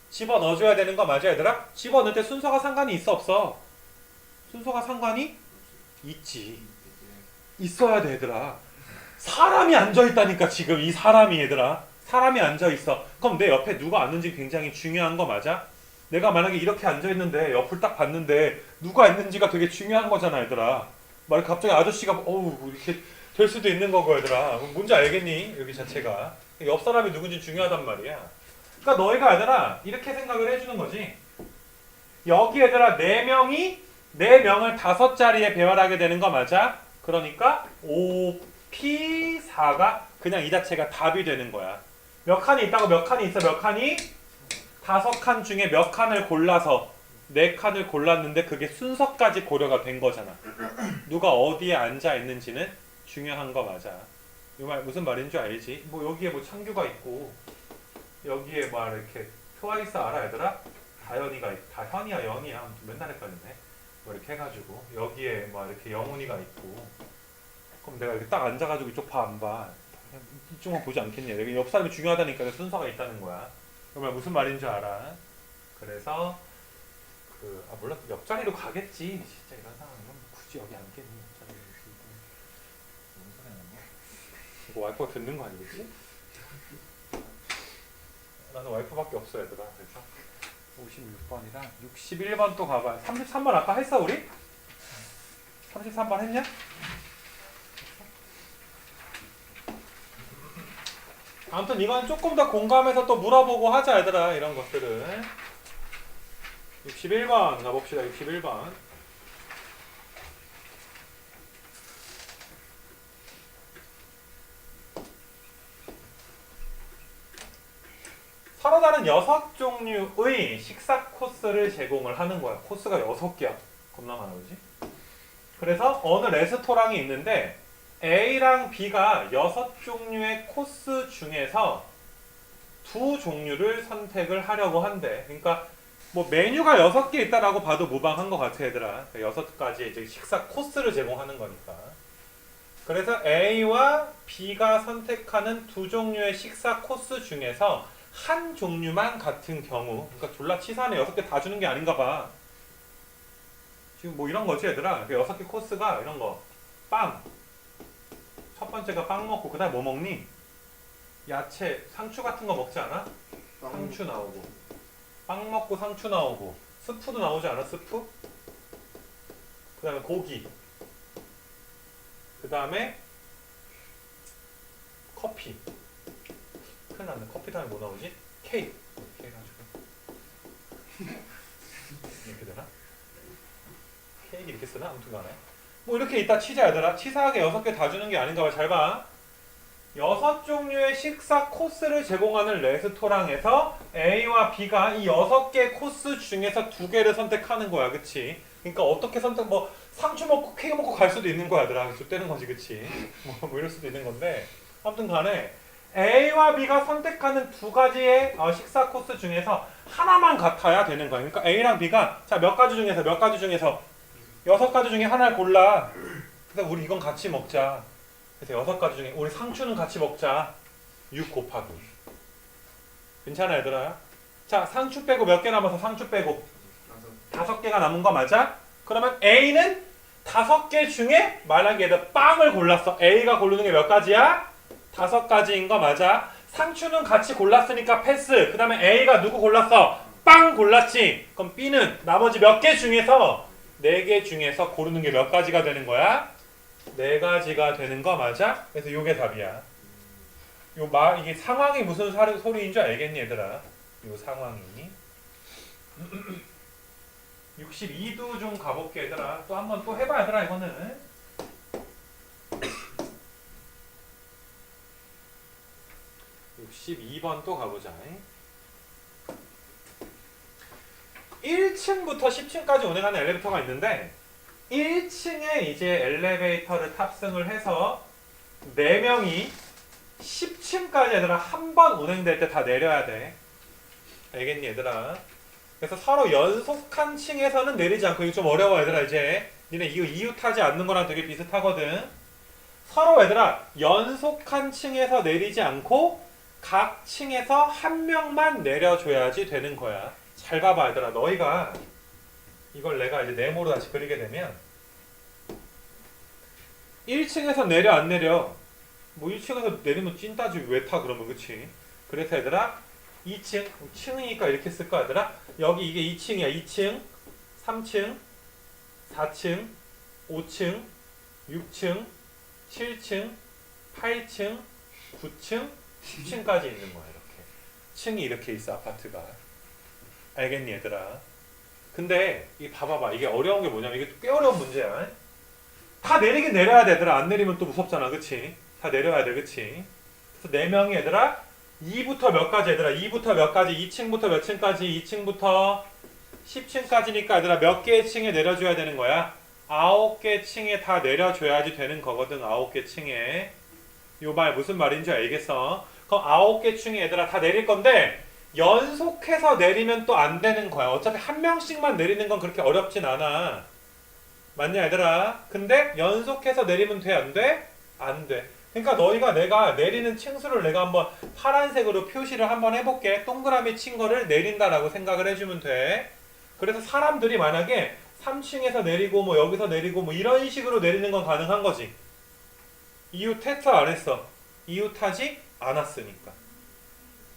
집어넣어줘야 되는 거 맞아 얘들아? 집어넣을 때 순서가 상관이 있어 없어? 순서가 상관이 있지. 있어야 돼 얘들아. 사람이 앉아있다니까 지금 이 사람이 얘들아. 사람이 앉아있어. 그럼 내 옆에 누가 앉는지 굉장히 중요한 거 맞아? 내가 만약에 이렇게 앉아있는데 옆을 딱 봤는데 누가 있는지가 되게 중요한 거잖아 얘들아. 막 갑자기 아저씨가 어우 이렇게 될 수도 있는 거고 얘들아. 뭔지 알겠니? 여기 자체가 옆 사람이 누군지 중요하단 말이야. 그러니까 너희가 얘들아 이렇게 생각을 해주는 거지. 여기 얘들아 4명을 5자리에 배열하게 되는 거 맞아? 그러니까 5P4가 그냥 이 자체가 답이 되는 거야. 몇 칸이 있다고? 몇 칸이 있어? 몇 칸이? 5칸 중에 몇 칸을 골라서 4칸을 골랐는데 그게 순서까지 고려가 된 거잖아. 누가 어디에 앉아 있는지는 중요한 거 맞아. 이 말 무슨 말인 줄 알지? 뭐 여기에 뭐 창규가 있고 여기에 막 이렇게 트와이스 알아 얘들아? 다현이가 다 현이야 영이야 맨날 헷갈리네. 뭐 이렇게 해가지고 여기에 막 이렇게 영훈이가 있고 그럼 내가 이렇게 딱 앉아가지고 이쪽 봐 안 봐? 이쪽만 보지 않겠냐? 여기 옆 사람이 중요하다니까 순서가 있다는 거야. 정말 무슨 말인 줄 알아? 그래서 몰라 옆자리로 가겠지. 진짜 이런 상황은 굳이 여기 앉겠니? 옆자리로 뭔 소리 하는 거야? 이거 와이프가 듣는 거 아니겠지? 나는 와이프밖에 없어 얘들아. 그래서 56번이랑 61번 또 가봐요. 33번 아까 했어 우리? 33번 했냐? 아무튼 이건 조금 더 공감해서 또 물어보고 하자 얘들아. 이런 것들은 61번 가봅시다. 61번 서로 다른 6종류의 식사 코스를 제공을 하는 거야. 코스가 6개야. 겁나 많아 그지? 그래서 어느 레스토랑이 있는데 A랑 B가 6종류의 코스 중에서 2종류를 선택을 하려고 한대. 그러니까 뭐 메뉴가 6개 있다라고 봐도 무방한 것 같아 얘들아. 6가지 이제 식사 코스를 제공하는 거니까. 그래서 A와 B가 선택하는 두 종류의 식사 코스 중에서 한 종류만 같은 경우, 그러니까 졸라 치사하네. 6개 다 주는 게 아닌가 봐. 지금 뭐 이런 거지 얘들아. 6개 코스가 이런 거. 빵. 첫 번째가 빵 먹고 그 다음에 뭐 먹니? 야채, 상추 같은 거 먹지 않아? 상추 나오고. 빵 먹고 상추 나오고. 스프도 나오지 않아? 스프? 그 다음에 고기. 그 다음에 커피. 큰일 났네. 커피 다음에 뭐 나오지? 케이크. 케이크 가지고. 이렇게 되나? 케이크 이렇게 쓰나? 아무튼 간에. 뭐 이렇게 이따 치자 얘들아. 치사하게 6개 다 주는 게 아닌가 봐. 잘 봐. 6종류의 식사 코스를 제공하는 레스토랑에서 A와 B가 이 6개 코스 중에서 2개를 선택하는 거야. 그치? 그러니까 어떻게 선택, 뭐 상추 먹고 케이크 먹고 갈 수도 있는 거야 얘들아. 좆되는 거지. 그치? 뭐 이럴 수도 있는 건데 아무튼 간에 A와 B가 선택하는 2가지의 식사 코스 중에서 하나만 같아야 되는 거야. 그러니까 A랑 B가 자 몇 가지 중에서 6가지 중에 하나를 골라. 그래서 우리 이건 같이 먹자. 그래서 6가지 중에 우리 상추는 같이 먹자. 6 곱하기. 괜찮아 얘들아? 자 상추 빼고 몇 개 남아서 상추 빼고 5개가 남은 거 맞아? 그러면 A는 5개 중에 만약에 얘들 빵을 골랐어. A가 고르는 게 몇 가지야? 5가지인 거 맞아? 상추는 같이 골랐으니까 패스. 그 다음에 A가 누구 골랐어? 빵 골랐지? 그럼 B는 나머지 몇 개 중에서 4개 중에서 고르는 게 몇 가지가 되는 거야? 4가지가 되는 거 맞아? 그래서 요게 답이야. 이게 상황이 무슨 소리인 줄 알겠니 얘들아? 요 상황이 62도 좀 가볼게 얘들아. 또 한번 또 해봐 얘들아. 이거는 62번 또 가보자. 1층부터 10층까지 운행하는 엘리베이터가 있는데 1층에 이제 엘리베이터를 탑승을 해서 4명이 10층까지 얘들아 한 번 운행될 때 다 내려야 돼. 알겠니 얘들아? 그래서 서로 연속한 층에서는 내리지 않고, 이거 좀 어려워 얘들아. 이제 니네 이거 이웃하지 않는 거랑 되게 비슷하거든. 서로 얘들아 연속한 층에서 내리지 않고 각 층에서 한 명만 내려줘야지 되는 거야. 잘 봐봐 얘들아. 너희가 이걸 내가 이제 네모로 다시 그리게 되면 1층에서 내려 안 내려? 뭐 1층에서 내리면 찐따지 왜 타 그러면. 그치? 그래서 얘들아 2층, 층이니까 이렇게 쓸 거야 얘들아. 여기 이게 2층이야. 2층, 3층, 4층, 5층, 6층, 7층, 8층, 9층, 10층까지 있는 거야. 이렇게 층이 이렇게 있어 아파트가. 알겠니 얘들아? 근데 이 봐봐봐. 이게 어려운 게 뭐냐면 이게 꽤 어려운 문제야. 다 내리긴 내려야 돼 얘들아. 안 내리면 또 무섭잖아. 그치? 다 내려야 돼. 그치? 그래서 4명이 얘들아 2부터 몇 가지 얘들아. 2부터 몇 가지? 2층부터 몇 층까지? 2층부터 10층까지니까 얘들아 몇 개의 층에 내려줘야 되는 거야? 9개 층에 다 내려줘야지 되는 거거든. 9개 층에. 요 말 무슨 말인지 알겠어? 그럼 9개 층에 얘들아 다 내릴 건데 연속해서 내리면 또 안 되는 거야. 어차피 한 명씩만 내리는 건 그렇게 어렵진 않아. 맞냐 얘들아? 근데 연속해서 내리면 돼? 안 돼? 안 돼. 그러니까 너희가 내가 내리는 층수를 내가 한번 파란색으로 표시를 한번 해볼게. 동그라미 친 거를 내린다라고 생각을 해주면 돼. 그래서 사람들이 만약에 3층에서 내리고 뭐 여기서 내리고 뭐 이런 식으로 내리는 건 가능한 거지. 이웃 테스트 안 했어. 이웃하지 않았으니까.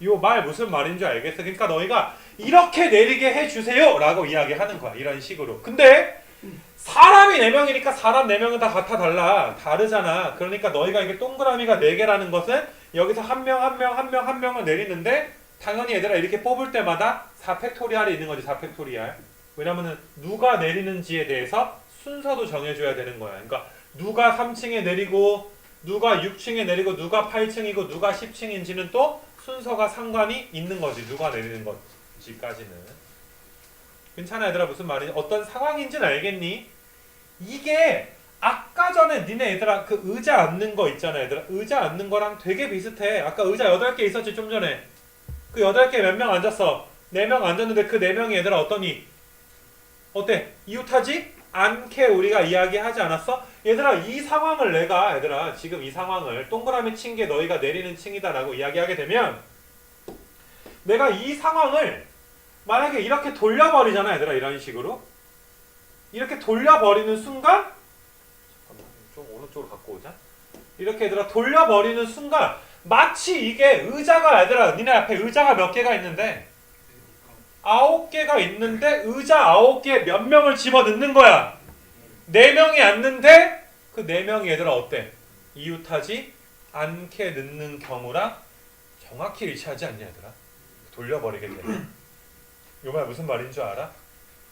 이 말 무슨 말인지 알겠어? 그러니까 너희가 이렇게 내리게 해주세요 라고 이야기하는 거야. 이런 식으로. 근데 사람이 4명이니까 사람 4명은 다 같아 달라. 다르잖아. 그러니까 너희가 이게 동그라미가 4개라는 것은 여기서 한 명을 내리는데 당연히 얘들아 이렇게 뽑을 때마다 4팩토리알이 있는 거지. 4팩토리알. 왜냐면은 누가 내리는지에 대해서 순서도 정해줘야 되는 거야. 그러니까 누가 3층에 내리고 누가 6층에 내리고 누가 8층이고 누가 10층인지는 또 순서가 상관이 있는 거지. 누가 내리는 건지까지는. 괜찮아 얘들아. 무슨 말이지? 어떤 상황인지는 알겠니? 이게 아까 전에 니네 얘들아 그 의자 앉는 거 있잖아 얘들아. 의자 앉는 거랑 되게 비슷해. 아까 의자 8개 있었지 좀 전에. 그 8개 몇 명 앉았어? 4명 앉았는데 그 4명이 얘들아 어떠니? 어때? 이웃하지 않게 우리가 이야기하지 않았어? 얘들아 이 상황을 내가 얘들아 지금 이 상황을 동그라미 친 게 너희가 내리는 층이다라고 이야기하게 되면 내가 이 상황을 만약에 이렇게 돌려버리잖아 얘들아 이런 식으로 이렇게 돌려버리는 순간 잠깐만 좀 오른쪽으로 갖고 오자 이렇게 얘들아 돌려버리는 순간 마치 이게 의자가 얘들아 니네 앞에 의자가 몇 개가 있는데 9개가 있는데 의자 9개 몇 명을 집어넣는 거야 4명이 앉는데 그 4명이 얘들아 어때? 이웃하지 않게 넣는 경우랑 정확히 일치하지 않냐 얘들아 돌려버리게 되면 이 말 무슨 말인 줄 알아?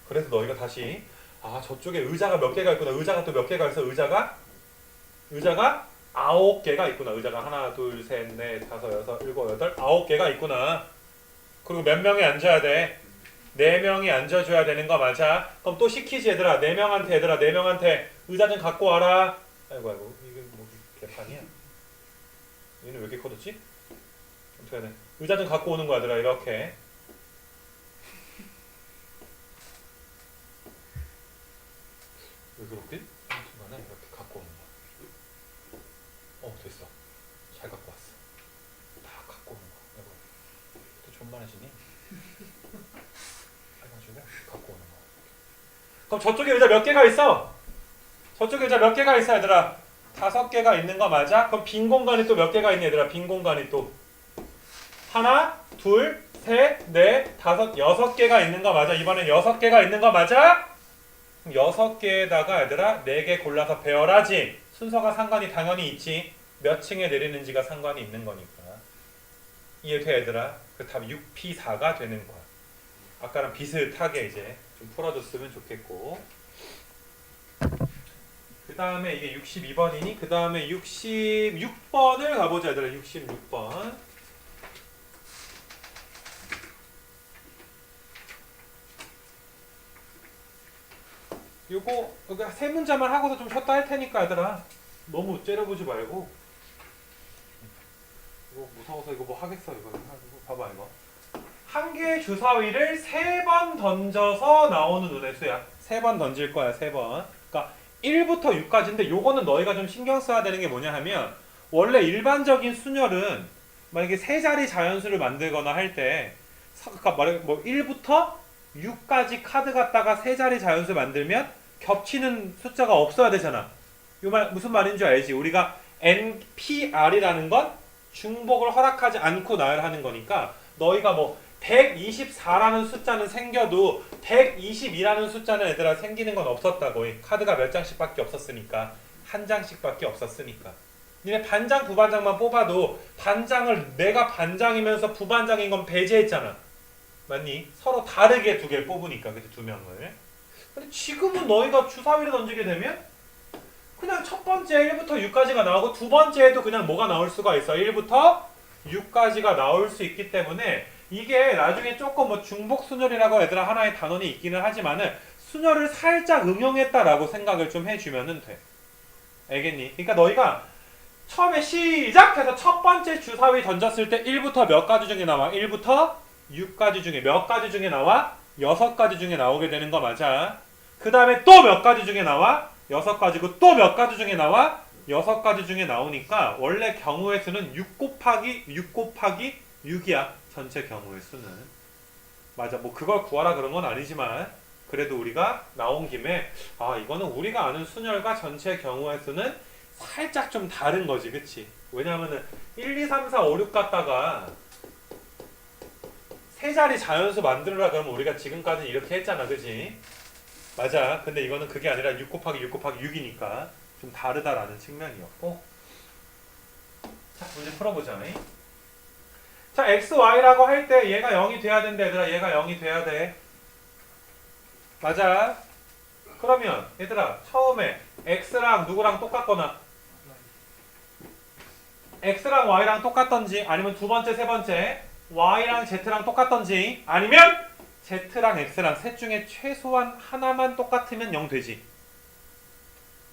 그래서 너희가 다시 아 저쪽에 의자가 몇 개가 있구나 의자가 또 몇 개가 있어 의자가 9개가 있구나 의자가 하나 둘 셋 넷 다섯 여섯 일곱 여덟 9개가 있구나 그리고 몇 명이 앉아야 돼? 4명이 앉아줘야 되는 거 맞아? 그럼 또 시키지 얘들아 4명한테 얘들아 4명한테 의자 좀 갖고 와라 아이고 이게 뭐 개판이야 얘는 왜 이렇게 커졌지? 어떻게 해야 돼? 의자 좀 갖고 오는 거야 얘들아 이렇게 왜 그렇게? 순간에 이렇게 갖고 오는 거야 됐어 잘 갖고 왔어 다 갖고 오는 거야 아이고 또 존만해지니? 해가지고 갖고 오는 거야 그럼 저쪽에 의자 몇 개가 있어? 저쪽에 의자 몇 개가 있어 얘들아? 5개가 있는 거 맞아? 그럼 빈 공간이 또 몇 개가 있니 얘들아? 빈 공간이 또 하나, 둘, 셋, 넷, 다섯, 6개가 있는 거 맞아? 이번엔 6개가 있는 거 맞아? 6개에다가 얘들아 4개 골라서 배열하지 순서가 상관이 당연히 있지 몇 층에 내리는지가 상관이 있는 거니까 이해돼 얘들아? 그 답 6P4가 되는 거야 아까랑 비슷하게 이제 좀 풀어줬으면 좋겠고 그 다음에 이게 62번이니 그 다음에 66번을 가보자 얘들아 66번 요거 여기 세 문자만 하고서 좀 쉬었다 할 테니까 얘들아 너무 째려보지 말고 이거 무서워서 이거 뭐 하겠어 이거 봐봐 이거 한 개의 주사위를 3번 던져서 나오는 눈의 수야 3번 던질 거야 3번 그러니까 1부터 6까지인데 요거는 너희가 좀 신경 써야 되는 게 뭐냐 하면 원래 일반적인 수열은 만약에 세 자리 자연수를 만들거나 할 때 그러니까 말해 뭐 1부터 6까지 카드 갖다가 세 자리 자연수 만들면 겹치는 숫자가 없어야 되잖아. 이 말 무슨 말인 줄 알지? 우리가 NPR이라는 건 중복을 허락하지 않고 나열하는 거니까 너희가 뭐 124라는 숫자는 생겨도 122라는 숫자는 얘들아 생기는 건 없었다고. 카드가 몇 장씩밖에 없었으니까. 한 장씩밖에 없었으니까. 니네 반장 부반장만 뽑아도 반장을 내가 반장이면서 부반장인 건 배제했잖아. 맞니? 서로 다르게 두 개를 뽑으니까 그치 두 명을. 근데 지금은 너희가 주사위를 던지게 되면 그냥 첫 번째 1부터 6까지가 나오고 두 번째에도 그냥 뭐가 나올 수가 있어. 1부터 6까지가 나올 수 있기 때문에 이게 나중에 조금 뭐 중복순열이라고 얘들아 하나의 단원이 있기는 하지만은 순열을 살짝 응용했다라고 생각을 좀 해주면은 돼. 알겠니? 그러니까 너희가 처음에 시작해서 첫 번째 주사위 던졌을 때 1부터 몇 가지 중에 나와? 1부터 6가지 중에 몇 가지 중에 나와? 6가지 중에 나오게 되는 거 맞아. 그 다음에 또 몇 가지 중에 나와? 6가지고 또 몇 가지 중에 나와? 6가지 중에 나오니까 원래 경우의 수는 6 곱하기 6이야. 전체 경우의 수는. 맞아. 뭐 그걸 구하라 그런 건 아니지만 그래도 우리가 나온 김에 아 이거는 우리가 아는 순열과 전체 경우의 수는 살짝 좀 다른 거지. 그치? 왜냐면은 1, 2, 3, 4, 5, 6 갖다가 세 자리 자연수 만들어라 그러면 우리가 지금까지 이렇게 했잖아. 그치? 맞아. 근데 이거는 그게 아니라 6 곱하기 6 곱하기 6이니까 좀 다르다라는 측면이었고 자 문제 풀어보자. 자 x, y라고 할 때 얘가 0이 돼야 된다 얘들아. 얘가 0이 돼야 돼. 맞아. 그러면 얘들아 처음에 x랑 누구랑 똑같거나 x랑 y랑 똑같던지 아니면 두 번째 세 번째 y랑 z랑 똑같던지 아니면 z랑 x랑 셋 중에 최소한 하나만 똑같으면 0 되지.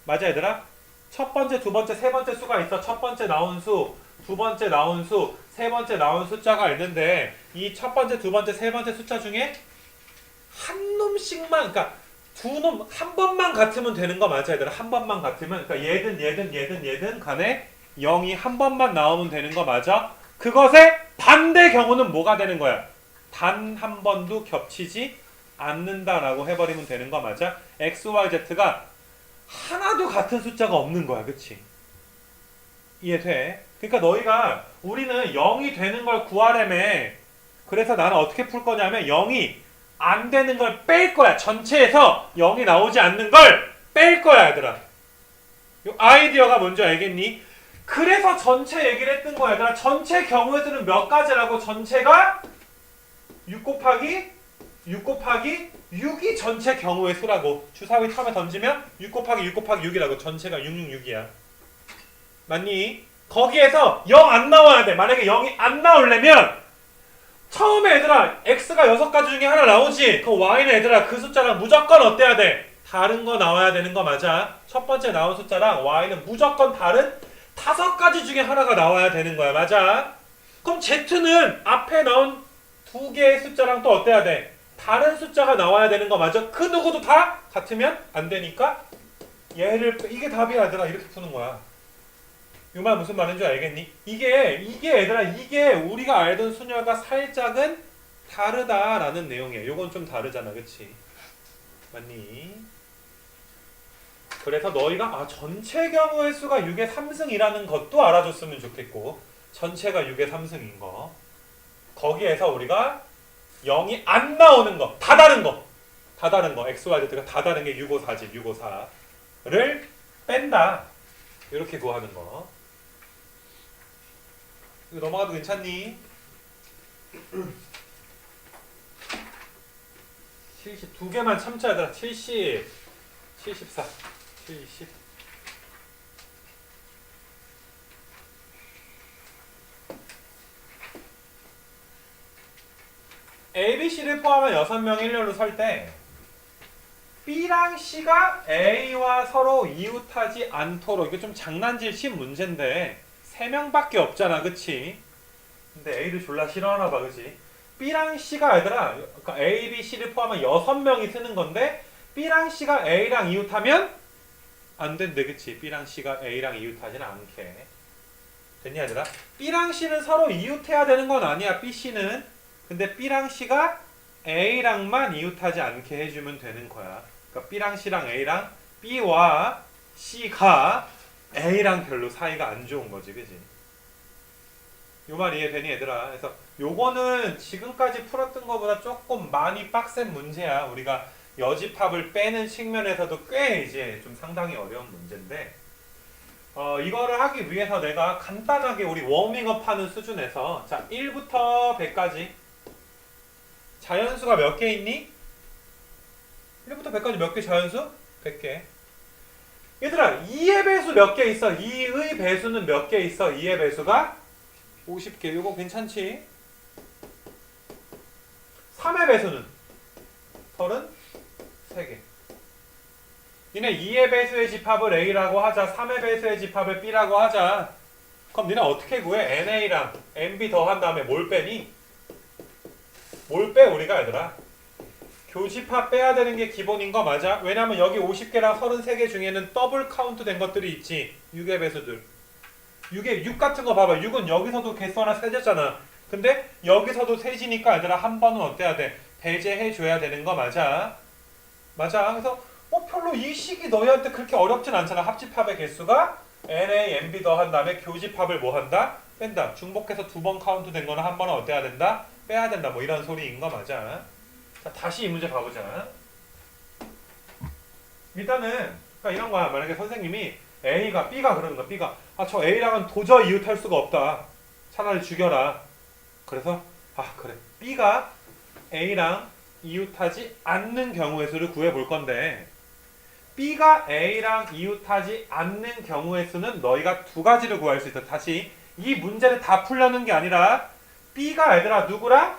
맞아 얘들아? 첫 번째, 두 번째, 세 번째 수가 있어. 첫 번째 나온 수, 두 번째 나온 수, 세 번째 나온 숫자가 있는데 이 첫 번째, 두 번째, 세 번째 숫자 중에 한 놈씩만, 그러니까 두 놈, 한 번만 같으면 되는 거 맞아, 얘들아. 한 번만 같으면, 그러니까 얘든 간에 0이 한 번만 나오면 되는 거 맞아? 그것의 반대 경우는 뭐가 되는 거야? 단 한 번도 겹치지 않는다라고 해버리면 되는 거 맞아? x, y, z가 하나도 같은 숫자가 없는 거야, 그치? 이해돼? 그러니까 너희가 우리는 0이 되는 걸 구하려면, 그래서 나는 어떻게 풀 거냐면 0이 안 되는 걸 뺄 거야. 전체에서 0이 나오지 않는 걸 뺄 거야, 얘들아. 요 아이디어가 뭔지 알겠니? 그래서 전체 얘기를 했던 거야, 얘들아. 전체 경우에서는 몇 가지라고? 전체가 6 곱하기 6이 전체 경우의 수라고. 주사위 처음에 던지면 6 곱하기 6이라고. 전체가 666이야. 맞니? 거기에서 0 안 나와야 돼. 만약에 0이 안 나오려면 처음에 얘들아 x가 6가지 중에 하나 나오지. 그 y는 얘들아 그 숫자랑 무조건 어때야 돼? 다른 거 나와야 되는 거 맞아. 첫 번째 나온 숫자랑 y는 무조건 다른 5가지 중에 하나가 나와야 되는 거야. 맞아. 그럼 z는 앞에 나온 2개의 숫자랑 또 어때야 돼? 다른 숫자가 나와야 되는 거 맞아. 그 누구도 다 같으면 안 되니까 얘를 이게 답이야, 얘들아. 이렇게 푸는 거야. 이 말 무슨 말인지 알겠니? 이게 얘들아, 이게 우리가 알던 수녀가 살짝은 다르다라는 내용이야. 요건 좀 다르잖아, 그치? 맞니? 그래서 너희가 전체 경우의 수가 6의 3승이라는 것도 알아줬으면 좋겠고, 전체가 6의 3승인 거, 거기에서 우리가 0이 안 나오는 거, 다 다른 거, x, y, z가 다 다른 게 654지, 654를 뺀다. 이렇게 구하는 거. 이거 넘어가도 괜찮니? 70, 두 개만 참자, 얘들아. 70, 74, 70. A, B, C를 포함한 6명 일렬로 설 때 B랑 C가 A와 서로 이웃하지 않도록, 이게 좀 장난질 친 문제인데 3명밖에 없잖아, 그치? 근데 A를 졸라 싫어하나 봐, 그치? B랑 C가 얘들아, 그러니까 A, B, C를 포함한 6명이 쓰는 건데 B랑 C가 A랑 이웃하면 안 된대, 그치? B랑 C가 A랑 이웃하지는 않게. 됐니, 얘들아? B랑 C는 서로 이웃해야 되는 건 아니야, B, C는. 근데 B랑 C가 A랑만 이웃하지 않게 해주면 되는 거야. 그러니까 B랑 C랑 A랑 B와 C가 A랑 별로 사이가 안 좋은 거지, 그지? 요 말 이해되니, 얘들아? 그래서 요거는 지금까지 풀었던 것보다 조금 많이 빡센 문제야. 우리가 여집합을 빼는 측면에서도 꽤 이제 좀 상당히 어려운 문제인데, 이거를 하기 위해서 내가 간단하게 우리 워밍업 하는 수준에서, 자, 1부터 100까지 자연수가 몇 개 있니? 1부터 100까지 몇 개 자연수? 100개. 얘들아, 2의 배수 몇 개 있어? 2의 배수는 몇 개 있어? 2의 배수가 50개. 이거 괜찮지? 3의 배수는 33개. 니네 2의 배수의 집합을 A라고 하자. 3의 배수의 집합을 B라고 하자. 그럼 니네 어떻게 구해? NA랑 NB 더한 다음에 뭘 빼니? 뭘 빼, 우리가, 얘들아? 교집합 빼야 되는 게 기본인 거 맞아? 왜냐면 여기 50개랑 33개 중에는 더블 카운트 된 것들이 있지. 6의 배수들. 6 같은 거 봐봐. 6은 여기서도 개수 하나 세졌잖아. 근데 여기서도 세지니까 얘들아 한 번은 어때야 돼? 배제해줘야 되는 거 맞아? 맞아. 그래서 별로 이 식이 너희한테 그렇게 어렵진 않잖아. 합집합의 개수가 NA, NB 더한 다음에 교집합을 뭐 한다? 뺀다. 중복해서 2번 카운트 된 거는 한 번은 어때야 된다? 빼야 된다. 뭐 이런 소리인 거 맞아? 자, 다시 이 문제 봐보자. 일단은 그러니까 이런 거야. 만약에 선생님이 A가 B가 그러는 거야. B가 저 A랑은 도저히 이웃할 수가 없다. 차라리 죽여라. 그래서 그래. B가 A랑 이웃하지 않는 경우의 수를 구해볼 건데, B가 A랑 이웃하지 않는 경우의 수는 너희가 두 가지를 구할 수 있어. 다시 이 문제를 다 풀려는 게 아니라 B가 얘들아 누구랑?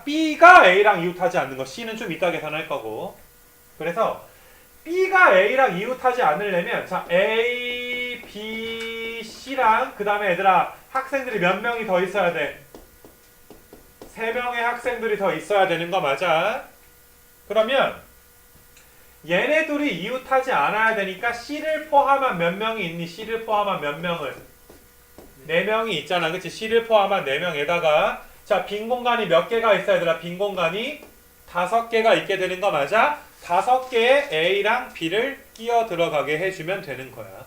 B가 A랑 이웃하지 않는 거. C는 좀 이따 계산할 거고. 그래서 B가 A랑 이웃하지 않으려면, 자, A, B, C C랑 그 다음에 얘들아 학생들이 몇 명이 더 있어야 돼? 3명의 학생들이 더 있어야 되는 거 맞아? 그러면 얘네 둘이 이웃하지 않아야 되니까 C를 포함한 몇 명이 있니? C를 포함한 몇 명을? 4명이 있잖아. 그치? C를 포함한 4명에다가 자, 빈 공간이 몇 개가 있어야 되나? 빈 공간이 5개가 있게 되는 거 맞아? 5개의 A랑 B를 끼어 들어가게 해주면 되는 거야.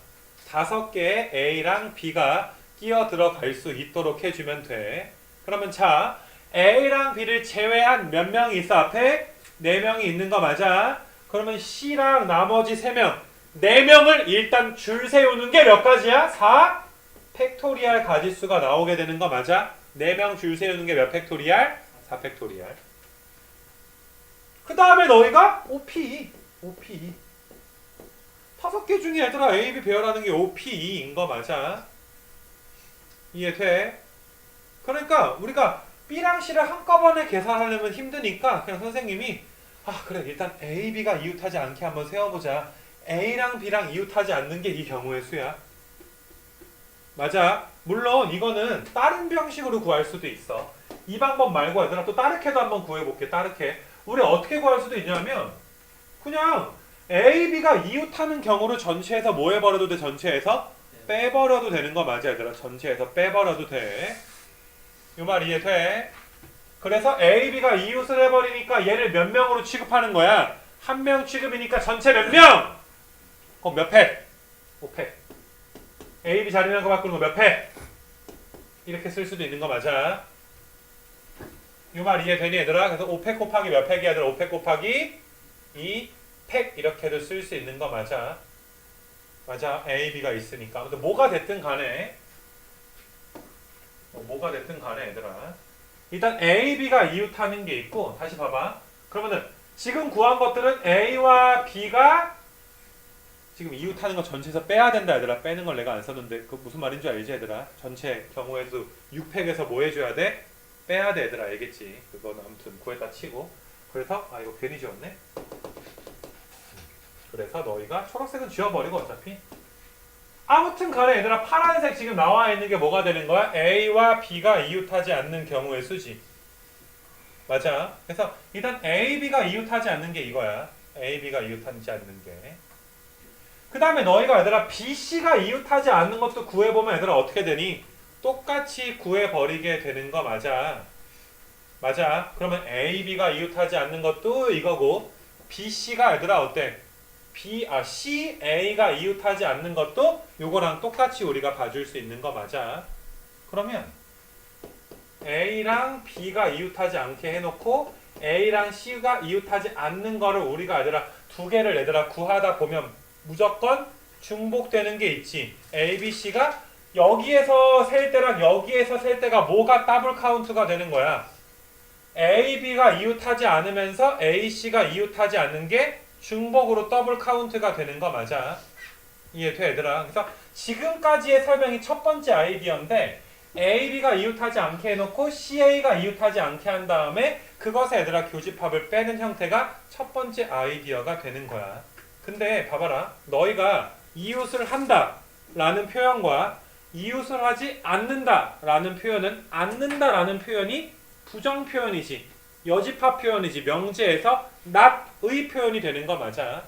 5개의 A랑 B가 끼어 들어갈 수 있도록 해주면 돼. 그러면 자, A랑 B를 제외한 몇 명이 있어? 앞에 4명이 있는 거 맞아? 그러면 C랑 나머지 3명, 4명을 일단 줄 세우는 게 몇 가지야? 4 팩토리얼 가지수가 나오게 되는 거 맞아? 4명 줄 세우는 게 몇 팩토리얼? 4 팩토리얼. 그 다음에 너희가 OP 5개 중에 얘들아 A, B 배열하는 게 OP인 거 맞아? 이해돼? 그러니까 우리가 B랑 C를 한꺼번에 계산하려면 힘드니까 그냥 선생님이 그래 일단 A, B가 이웃하지 않게 한번 세워보자. A랑 B랑 이웃하지 않는 게 이 경우의 수야. 맞아. 물론 이거는 다른 방식으로 구할 수도 있어. 이 방법 말고 얘들아 또 다르게도 한번 구해볼게. 다르게. 우리 어떻게 구할 수도 있냐면 그냥 A, B가 이웃하는 경우를 전체에서 뭐 해버려도 돼? 전체에서 빼버려도 되는 거 맞아 얘들아. 전체에서 빼버려도 돼. 이 말 이해돼? 그래서 A, B가 이웃을 해버리니까 얘를 몇 명으로 취급하는 거야? 1명 취급이니까 전체 몇 명? 그럼 몇 팩? 5팩. A, B 자리라는 거 바꾸는 거 몇 팩? 이렇게 쓸 수도 있는 거 맞아? 이 말 이해되니 얘들아? 그래서 5팩 곱하기 몇 팩이야 얘들아? 5팩 곱하기 2팩 이렇게도 쓸 수 있는 거 맞아? 맞아. A, B가 있으니까. 근데 뭐가 됐든 간에 얘들아 일단 A, B가 이웃하는 게 있고 다시 봐봐. 그러면은 지금 구한 것들은 A와 B가 지금 이웃하는 거 전체에서 빼야 된다 얘들아. 빼는 걸 내가 안 썼는데 그 무슨 말인 줄 알지 얘들아? 전체 경우의 수 6팩에서 뭐 해줘야 돼? 빼야 돼 얘들아. 알겠지? 그거는 아무튼 구했다 치고 그래서 이거 괜히 지웠네? 그래서 너희가 초록색은 지워버리고 어차피 아무튼 간에 얘들아 파란색 지금 나와 있는 게 뭐가 되는 거야? A와 B가 이웃하지 않는 경우의 수지. 맞아. 그래서 일단 A, B가 이웃하지 않는 게 이거야. A, B가 이웃하지 않는 게. 그 다음에 너희가 얘들아 B, C가 이웃하지 않는 것도 구해보면 얘들아 어떻게 되니? 똑같이 구해버리게 되는 거 맞아. 맞아. 그러면 A, B가 이웃하지 않는 것도 이거고 B, C가 얘들아 어때? C, A가 이웃하지 않는 것도 요거랑 똑같이 우리가 봐줄 수 있는 거 맞아. 그러면 A랑 B가 이웃하지 않게 해놓고 A랑 C가 이웃하지 않는 거를 우리가 얘들아 두 개를 얘들아 구하다 보면 무조건 중복되는 게 있지. A, B, C가 여기에서 셀 때랑 여기에서 셀 때가 뭐가 더블 카운트가 되는 거야? A, B가 이웃하지 않으면서 A, C가 이웃하지 않는 게 중복으로 더블 카운트가 되는 거 맞아. 이해돼 얘들아? 그래서 지금까지의 설명이 첫 번째 아이디어인데 A, B가 이웃하지 않게 해놓고 CA가 이웃하지 않게 한 다음에 그것에 얘들아 교집합을 빼는 형태가 첫 번째 아이디어가 되는 거야. 근데 봐봐라. 너희가 이웃을 한다 라는 표현과 이웃을 하지 않는다 라는 표현은 않는다 라는 표현이 부정 표현이지. 여집합 표현이지. 명제에서 not의 표현이 되는 거 맞아.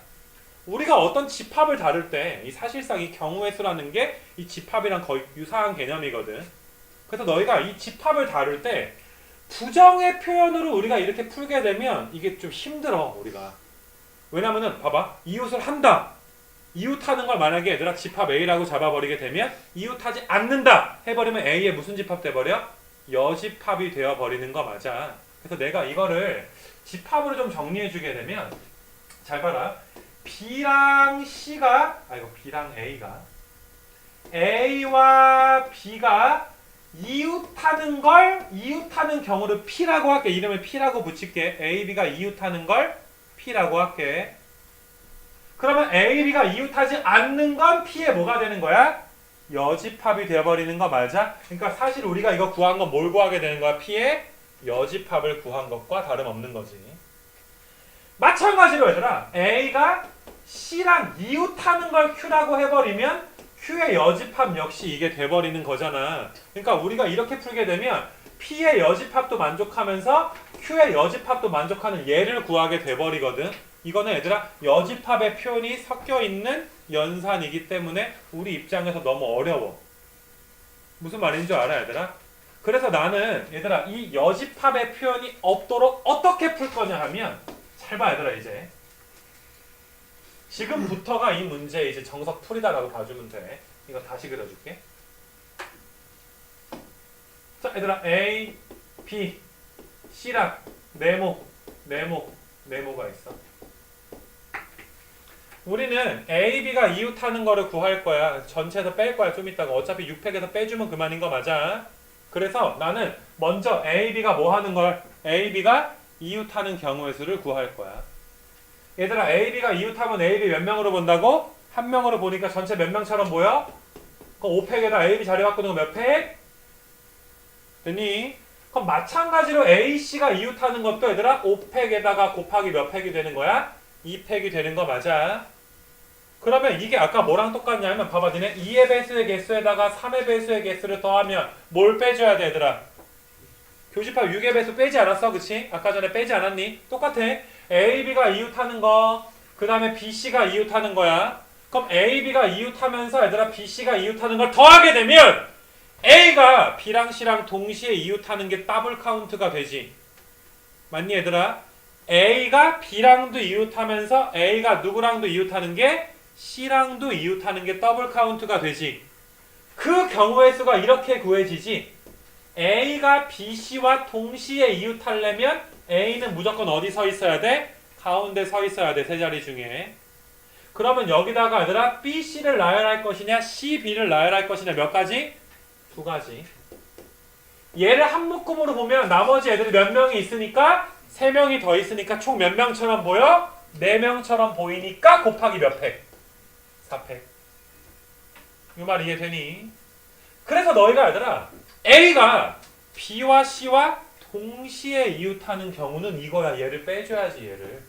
우리가 어떤 집합을 다룰 때 이 사실상 이 경우의 수라는 게 이 집합이랑 거의 유사한 개념이거든. 그래서 너희가 이 집합을 다룰 때 부정의 표현으로 우리가 이렇게 풀게 되면 이게 좀 힘들어 우리가. 왜냐면은 봐봐. 이웃을 한다. 이웃하는 걸 만약에 얘들아 집합 A라고 잡아버리게 되면 이웃하지 않는다 해버리면 A의 무슨 집합 돼버려? 여집합이 되어버리는 거 맞아. 그래서 내가 이거를 집합으로 좀 정리해주게 되면 잘 봐라. B랑 C가 B랑 A가 A와 B가 이웃하는 경우를 P라고 할게. 이름을 P라고 붙일게. A, B가 이웃하는 걸 P라고 할게. 그러면 A, B가 이웃하지 않는 건 P의 뭐가 되는 거야? 여집합이 되어버리는 거 맞아? 그러니까 사실 우리가 이거 구한 건 뭘 구하게 되는 거야? P의 여집합을 구한 것과 다름없는 거지. 마찬가지로 얘들아 A가 C랑 이웃하는 걸 Q라고 해버리면 Q의 여집합 역시 이게 돼버리는 거잖아. 그러니까 우리가 이렇게 풀게 되면 P의 여집합도 만족하면서 Q의 여집합도 만족하는 얘를 구하게 돼버리거든. 이거는 얘들아 여집합의 표현이 섞여 있는 연산이기 때문에 우리 입장에서 너무 어려워. 무슨 말인 줄 알아 얘들아? 그래서 나는 얘들아 이 여집합의 표현이 없도록 어떻게 풀 거냐 하면 잘 봐 얘들아 이제 지금부터가 이 문제 이제 정석 풀이다라고 봐주면 돼. 이거 다시 그려줄게. 자 얘들아 A, B, C랑 네모가 있어. 우리는 A, B가 이웃하는 거를 구할 거야. 전체에서 뺄 거야. 좀 이따가. 어차피 6팩에서 빼주면 그만인 거 맞아. 그래서 나는 먼저 A, B가 뭐 하는 걸 A, B가 이웃하는 경우의 수를 구할 거야. 얘들아 A, B가 이웃하면 A, B 몇 명으로 본다고? 한 명으로 보니까 전체 몇 명처럼 보여? 그럼 5팩에다 A, B 자리 바꾸는 거 몇 팩? 됐니? 그럼 마찬가지로 A, C가 이웃하는 것도 얘들아 5팩에다가 곱하기 몇 팩이 되는 거야? 2팩이 되는 거 맞아. 그러면 이게 아까 뭐랑 똑같냐면 봐봐 니네 2의 배수의 개수에다가 3의 배수의 개수를 더하면 뭘 빼줘야 돼 얘들아? 교집합 6의 배수 빼지 않았어 그치? 아까 전에 빼지 않았니? 똑같아. A, B가 이웃하는 거 그 다음에 B, C가 이웃하는 거야. 그럼 A, B가 이웃하면서 얘들아 B, C가 이웃하는 걸 더하게 되면 A가 B랑 C랑 동시에 이웃하는 게 더블 카운트가 되지. 맞니 얘들아? A가 B랑도 이웃하면서 A가 누구랑도 이웃하는 게 C랑도 이웃하는 게 더블 카운트가 되지. 그 경우의 수가 이렇게 구해지지. A가 B, C와 동시에 이웃하려면 A는 무조건 어디 서 있어야 돼? 가운데 서 있어야 돼. 세 자리 중에. 그러면 여기다가 얘들아 B, C를 나열할 것이냐 C, B를 나열할 것이냐 몇 가지? 두 가지. 얘를 한 묶음으로 보면 나머지 애들이 몇 명이 있으니까 3명이 더 있으니까 총 몇 명처럼 보여? 4명처럼 보이니까 곱하기 몇 팩? 4팩. 이 말 이해되니? 그래서 너희가 얘들아 A가 B와 C와 동시에 이웃하는 경우는 이거야. 얘를 빼줘야지 얘를.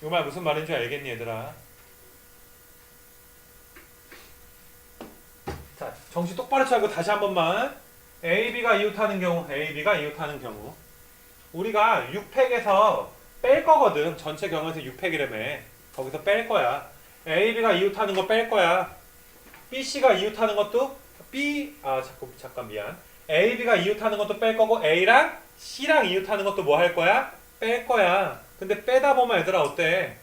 이 말 무슨 말인지 알겠니 얘들아? 자 정신 똑바로 차리고 다시 한 번만. A, B가 이웃하는 경우, A, B가 이웃하는 경우. 우리가 6팩에서 뺄 거거든. 전체 경우에서 6팩이라며. 거기서 뺄 거야. A, B가 이웃하는 거 뺄 거야. B, C가 이웃하는 것도 잠깐 미안. A, B가 이웃하는 것도 뺄 거고 A랑 C랑 이웃하는 것도 뭐 할 거야? 뺄 거야. 근데 빼다 보면 얘들아 어때?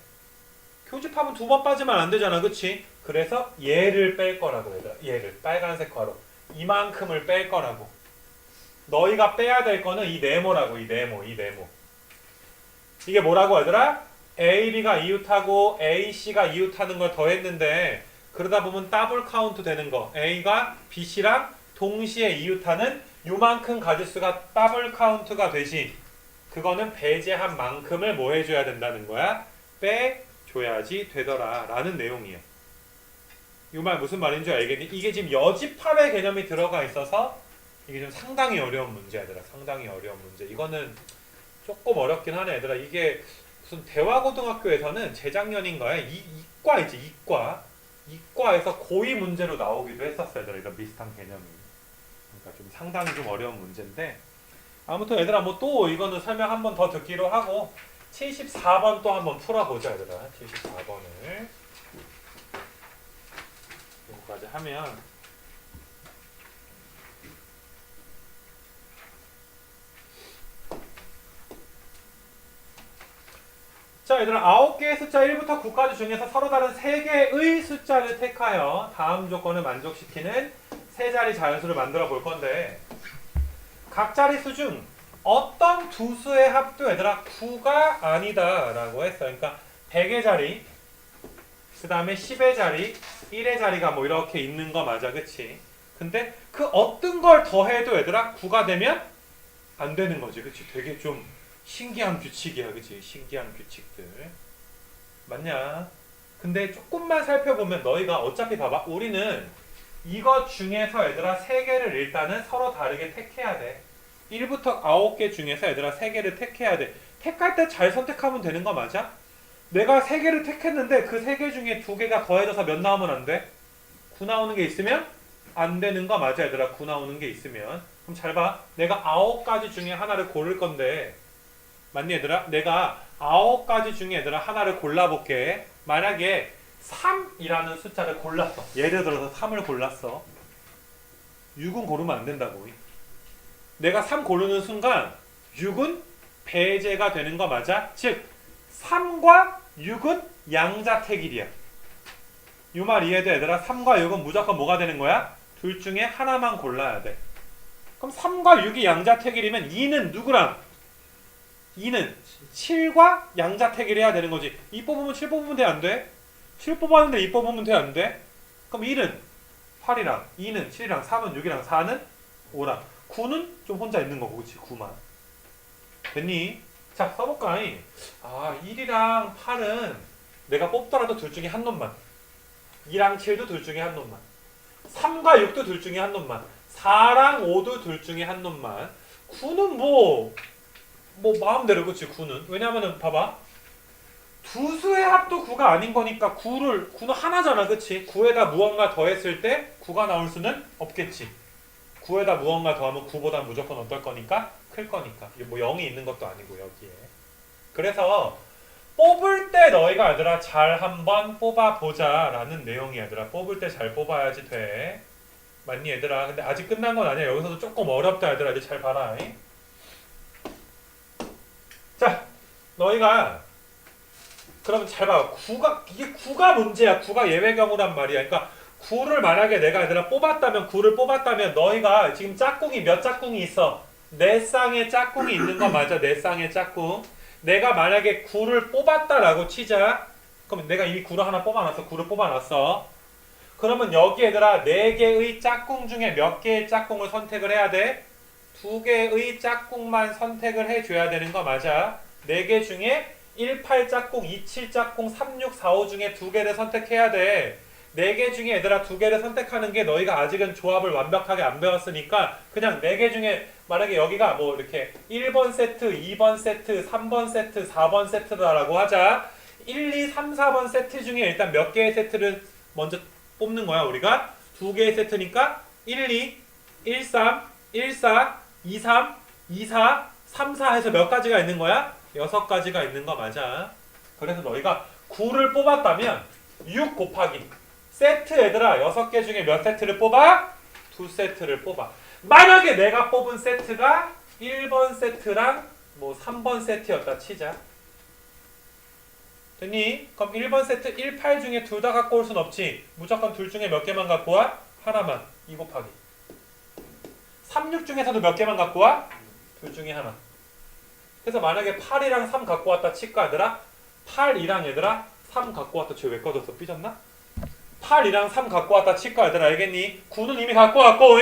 교집합은 2번 빠지면 안 되잖아. 그치? 그래서 얘를 뺄 거라고 얘들아. 얘를. 빨간색 괄호. 이만큼을 뺄 거라고. 너희가 빼야 될 거는 이 네모라고. 이 네모. 이게 뭐라고 얘들아? A, B가 이웃하고 A, C가 이웃하는 걸 더했는데 그러다 보면 더블 카운트 되는 거. A가 B, C랑 동시에 이웃하는 요만큼 가짓수가 더블 카운트가 되지. 그거는 배제한 만큼을 뭐 해줘야 된다는 거야? 빼줘야지 되더라 라는 내용이야. 이 말 무슨 말인 줄 알겠니? 이게 지금 여집합의 개념이 들어가 있어서 이게 좀 상당히 어려운 문제야 얘들아. 상당히 어려운 문제. 이거는 조금 어렵긴 하네 얘들아. 이게 무슨 대화고등학교에서는 재작년인가에 이과 있지 이과에서 고의 문제로 나오기도 했었어 얘들아. 이런 비슷한 개념이. 그러니까 좀 상당히 좀 어려운 문제인데 아무튼 얘들아 뭐 또 이거는 설명 한 번 더 듣기로 하고 74번 또 한번 풀어보자 얘들아. 74번을 여기까지 하면 자 얘들아 9개의 숫자 1부터 9까지 중에서 서로 다른 3개의 숫자를 택하여 다음 조건을 만족시키는 세 자리 자연수를 만들어 볼 건데 각 자릿수 중 어떤 두 수의 합도 얘들아 9가 아니다 라고 했어. 그러니까 100의 자리 그 다음에 10의 자리 1의 자리가 뭐 이렇게 있는 거 맞아 그치? 근데 그 어떤 걸 더해도 얘들아 9가 되면 안 되는 거지 그치? 되게 좀 신기한 규칙이야 그치? 신기한 규칙들 맞냐? 근데 조금만 살펴보면 너희가 어차피 봐봐 우리는 이것 중에서 얘들아 3개를 일단은 서로 다르게 택해야 돼. 1부터 9개 중에서 얘들아 3개를 택해야 돼. 택할 때 잘 선택하면 되는 거 맞아? 내가 3개를 택했는데 그 3개 중에 2개가 더해져서 몇 나오면 안 돼? 9 나오는 게 있으면 안 되는 거 맞아 얘들아. 9 나오는 게 있으면. 그럼 잘 봐. 내가 9가지 중에 하나를 고를 건데 맞니 얘들아? 내가 9가지 중에 얘들아 하나를 골라볼게. 만약에 3이라는 숫자를 골랐어. 예를 들어서 3을 골랐어. 6은 고르면 안 된다고. 내가 3 고르는 순간 6은 배제가 되는 거 맞아? 즉 3과 6은 양자택일이야. 이 말 이해돼 얘들아? 3과 6은 무조건 뭐가 되는 거야? 둘 중에 하나만 골라야 돼. 그럼 3과 6이 양자택일이면 2는 누구랑? 2는 7과 양자택일해야 되는 거지. 2 뽑으면 7 뽑으면 돼? 안 돼? 7 뽑았는데 2 뽑으면 돼? 안 돼? 그럼 1은 8이랑 2는 7이랑 3은 6이랑 4는 5랑 9는 좀 혼자 있는 거고 그치? 9만 됐니? 자 써볼까? 1이랑 8은 내가 뽑더라도 둘 중에 한 놈만 2랑 7도 둘 중에 한 놈만 3과 6도 둘 중에 한 놈만 4랑 5도 둘 중에 한 놈만 9는 뭐 마음대로 그치 9는 왜냐면은 봐봐 두 수의 합도 9가 아닌 거니까 9는 하나잖아 그치 9에다 무언가 더했을 때 9가 나올 수는 없겠지 9에다 무언가 더하면 9보다 무조건 어떨 거니까 클 거니까 뭐 0이 있는 것도 아니고 여기에 그래서 뽑을 때 너희가 얘들아 잘 한번 뽑아보자 라는 내용이 얘들아 뽑을 때 잘 뽑아야지 돼 맞니 얘들아 근데 아직 끝난 건 아니야 여기서도 조금 어렵다 얘들아 이제 잘 봐라 자 너희가 그러면 잘 봐. 이게 9가 문제야. 9가 예외 경우란 말이야. 그러니까 9를 만약에 내가 얘들아 뽑았다면 9를 뽑았다면 너희가 지금 짝꿍이 몇 짝꿍이 있어? 4쌍의 짝꿍이 있는 거 맞아. 4쌍의 짝꿍. 내가 만약에 9를 뽑았다라고 치자. 그럼 내가 이미 9를 하나 뽑아놨어. 9를 뽑아놨어. 그러면 여기 얘들아 4개의 짝꿍 중에 몇 개의 짝꿍을 선택을 해야 돼? 2개의 짝꿍만 선택을 해줘야 되는 거 맞아. 4개 중에 18 짝꿍, 27 짝꿍, 36, 45 중에 2개를 선택해야 돼. 4개 중에 얘들아 2개를 선택하는 게 너희가 아직은 조합을 완벽하게 안 배웠으니까 그냥 4개 중에 만약에 여기가 뭐 이렇게 1번 세트, 2번 세트, 3번 세트, 4번 세트다라고 하자. 1, 2, 3, 4번 세트 중에 일단 몇 개의 세트를 먼저 뽑는 거야 우리가? 2개의 세트니까 1, 2, 1, 3, 1, 4, 2, 3, 2, 4, 3, 4 해서 몇 가지가 있는 거야? 6가지가 있는 거 맞아. 그래서 너희가 9를 뽑았다면 6 곱하기 세트 얘들아 6개 중에 몇 세트를 뽑아? 2세트를 뽑아. 만약에 내가 뽑은 세트가 1번 세트랑 뭐 3번 세트였다 치자. 됐니? 그럼 1번 세트 1, 8 중에 둘 다 갖고 올 순 없지. 무조건 둘 중에 몇 개만 갖고 와? 하나만. 2 곱하기 3, 6 중에서도 몇 개만 갖고 와? 둘 중에 하나. 그래서 만약에 8이랑 3 갖고 왔다 칠까 얘들아? 8이랑 얘들아 3 갖고 왔다 쟤 왜 꺼졌어? 삐졌나? 8이랑 3 갖고 왔다 칠까 얘들아 알겠니? 9는 이미 갖고 왔고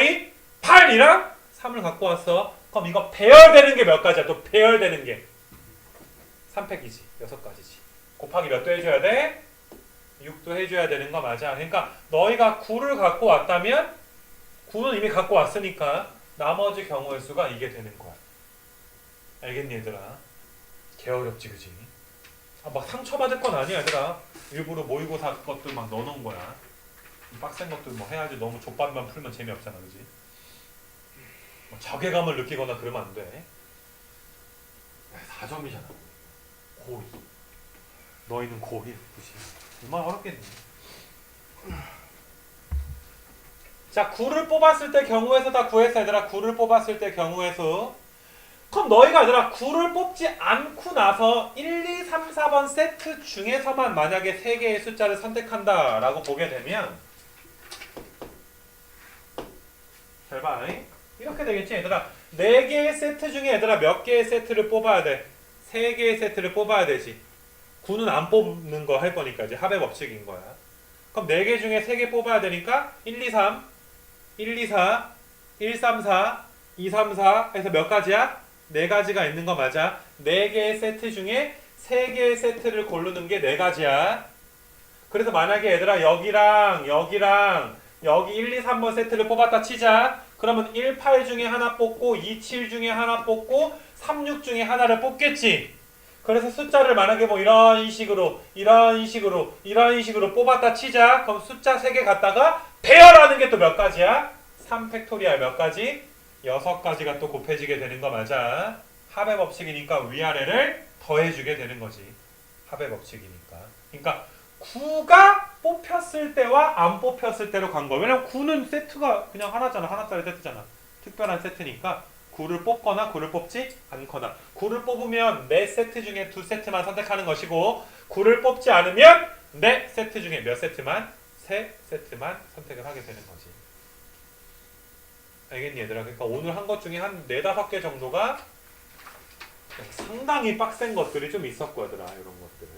8이랑 3을 갖고 왔어. 그럼 이거 배열되는 게 몇 가지야? 또 배열되는 게 3팩이지 6가지지. 곱하기 몇 도 해줘야 돼? 6도 해줘야 되는 거 맞아. 그러니까 너희가 9를 갖고 왔다면 9는 이미 갖고 왔으니까 나머지 경우의 수가 이게 되는 거야. 알겠니 얘들아? 개어렵지 그지? 막 상처받을 건 아니야 얘들아. 일부러 모의고사 것들 막 넣어놓은 거야. 빡센 것들 뭐 해야지 너무 족밥만 풀면 재미없잖아 그지? 뭐 자괴감을 느끼거나 그러면 안 돼. 4점이잖아. 고2. 너희는 고1 그지? 얼마나 어렵겠니? 자 9를 뽑았을 때 경우에서 다 구했어 얘들아. 9를 뽑았을 때 경우에서 그럼 너희가 얘들아 9를 뽑지 않고 나서 1, 2, 3, 4번 세트 중에서만 만약에 3개의 숫자를 선택한다 라고 보게 되면 잘 봐. 이렇게 되겠지 얘들아. 4개의 세트 중에 얘들아 몇 개의 세트를 뽑아야 돼? 3개의 세트를 뽑아야 되지. 9는 안 뽑는 거 할 거니까 이제 합의 법칙인 거야. 그럼 4개 중에 3개 뽑아야 되니까 1, 2, 3, 1, 2, 4, 1, 3, 4, 2, 3, 4 해서 몇 가지야? 4가지가 있는 거 맞아. 4개의 세트 중에 3개의 세트를 고르는 게 4가지야. 그래서 만약에 얘들아 여기랑 여기랑 여기 1, 2, 3번 세트를 뽑았다 치자. 그러면 1, 8 중에 하나 뽑고 2, 7 중에 하나 뽑고 3, 6 중에 하나를 뽑겠지. 그래서 숫자를 만약에 뭐 이런 식으로 뽑았다 치자. 그럼 숫자 3개 갖다가 배열하는 게 또 몇 가지야? 3팩토리얼 몇 가지? 6가지가 또 곱해지게 되는 거 맞아. 합의 법칙이니까 위아래를 더해주게 되는 거지. 합의 법칙이니까. 그러니까 9가 뽑혔을 때와 안 뽑혔을 때로 간 거야. 왜냐면 9는 세트가 그냥 하나잖아. 하나짜리 세트잖아. 특별한 세트니까 9를 뽑거나 9를 뽑지 않거나 9를 뽑으면 4세트 중에 2세트만 선택하는 것이고 9를 뽑지 않으면 4세트 중에 몇 세트만? 3세트만 선택을 하게 되는 거지. 알겠니 얘들아? 그러니까 오늘 한 것 중에 한 4, 5개 정도가 상당히 빡센 것들이 좀 있었고 얘들아. 이런 것들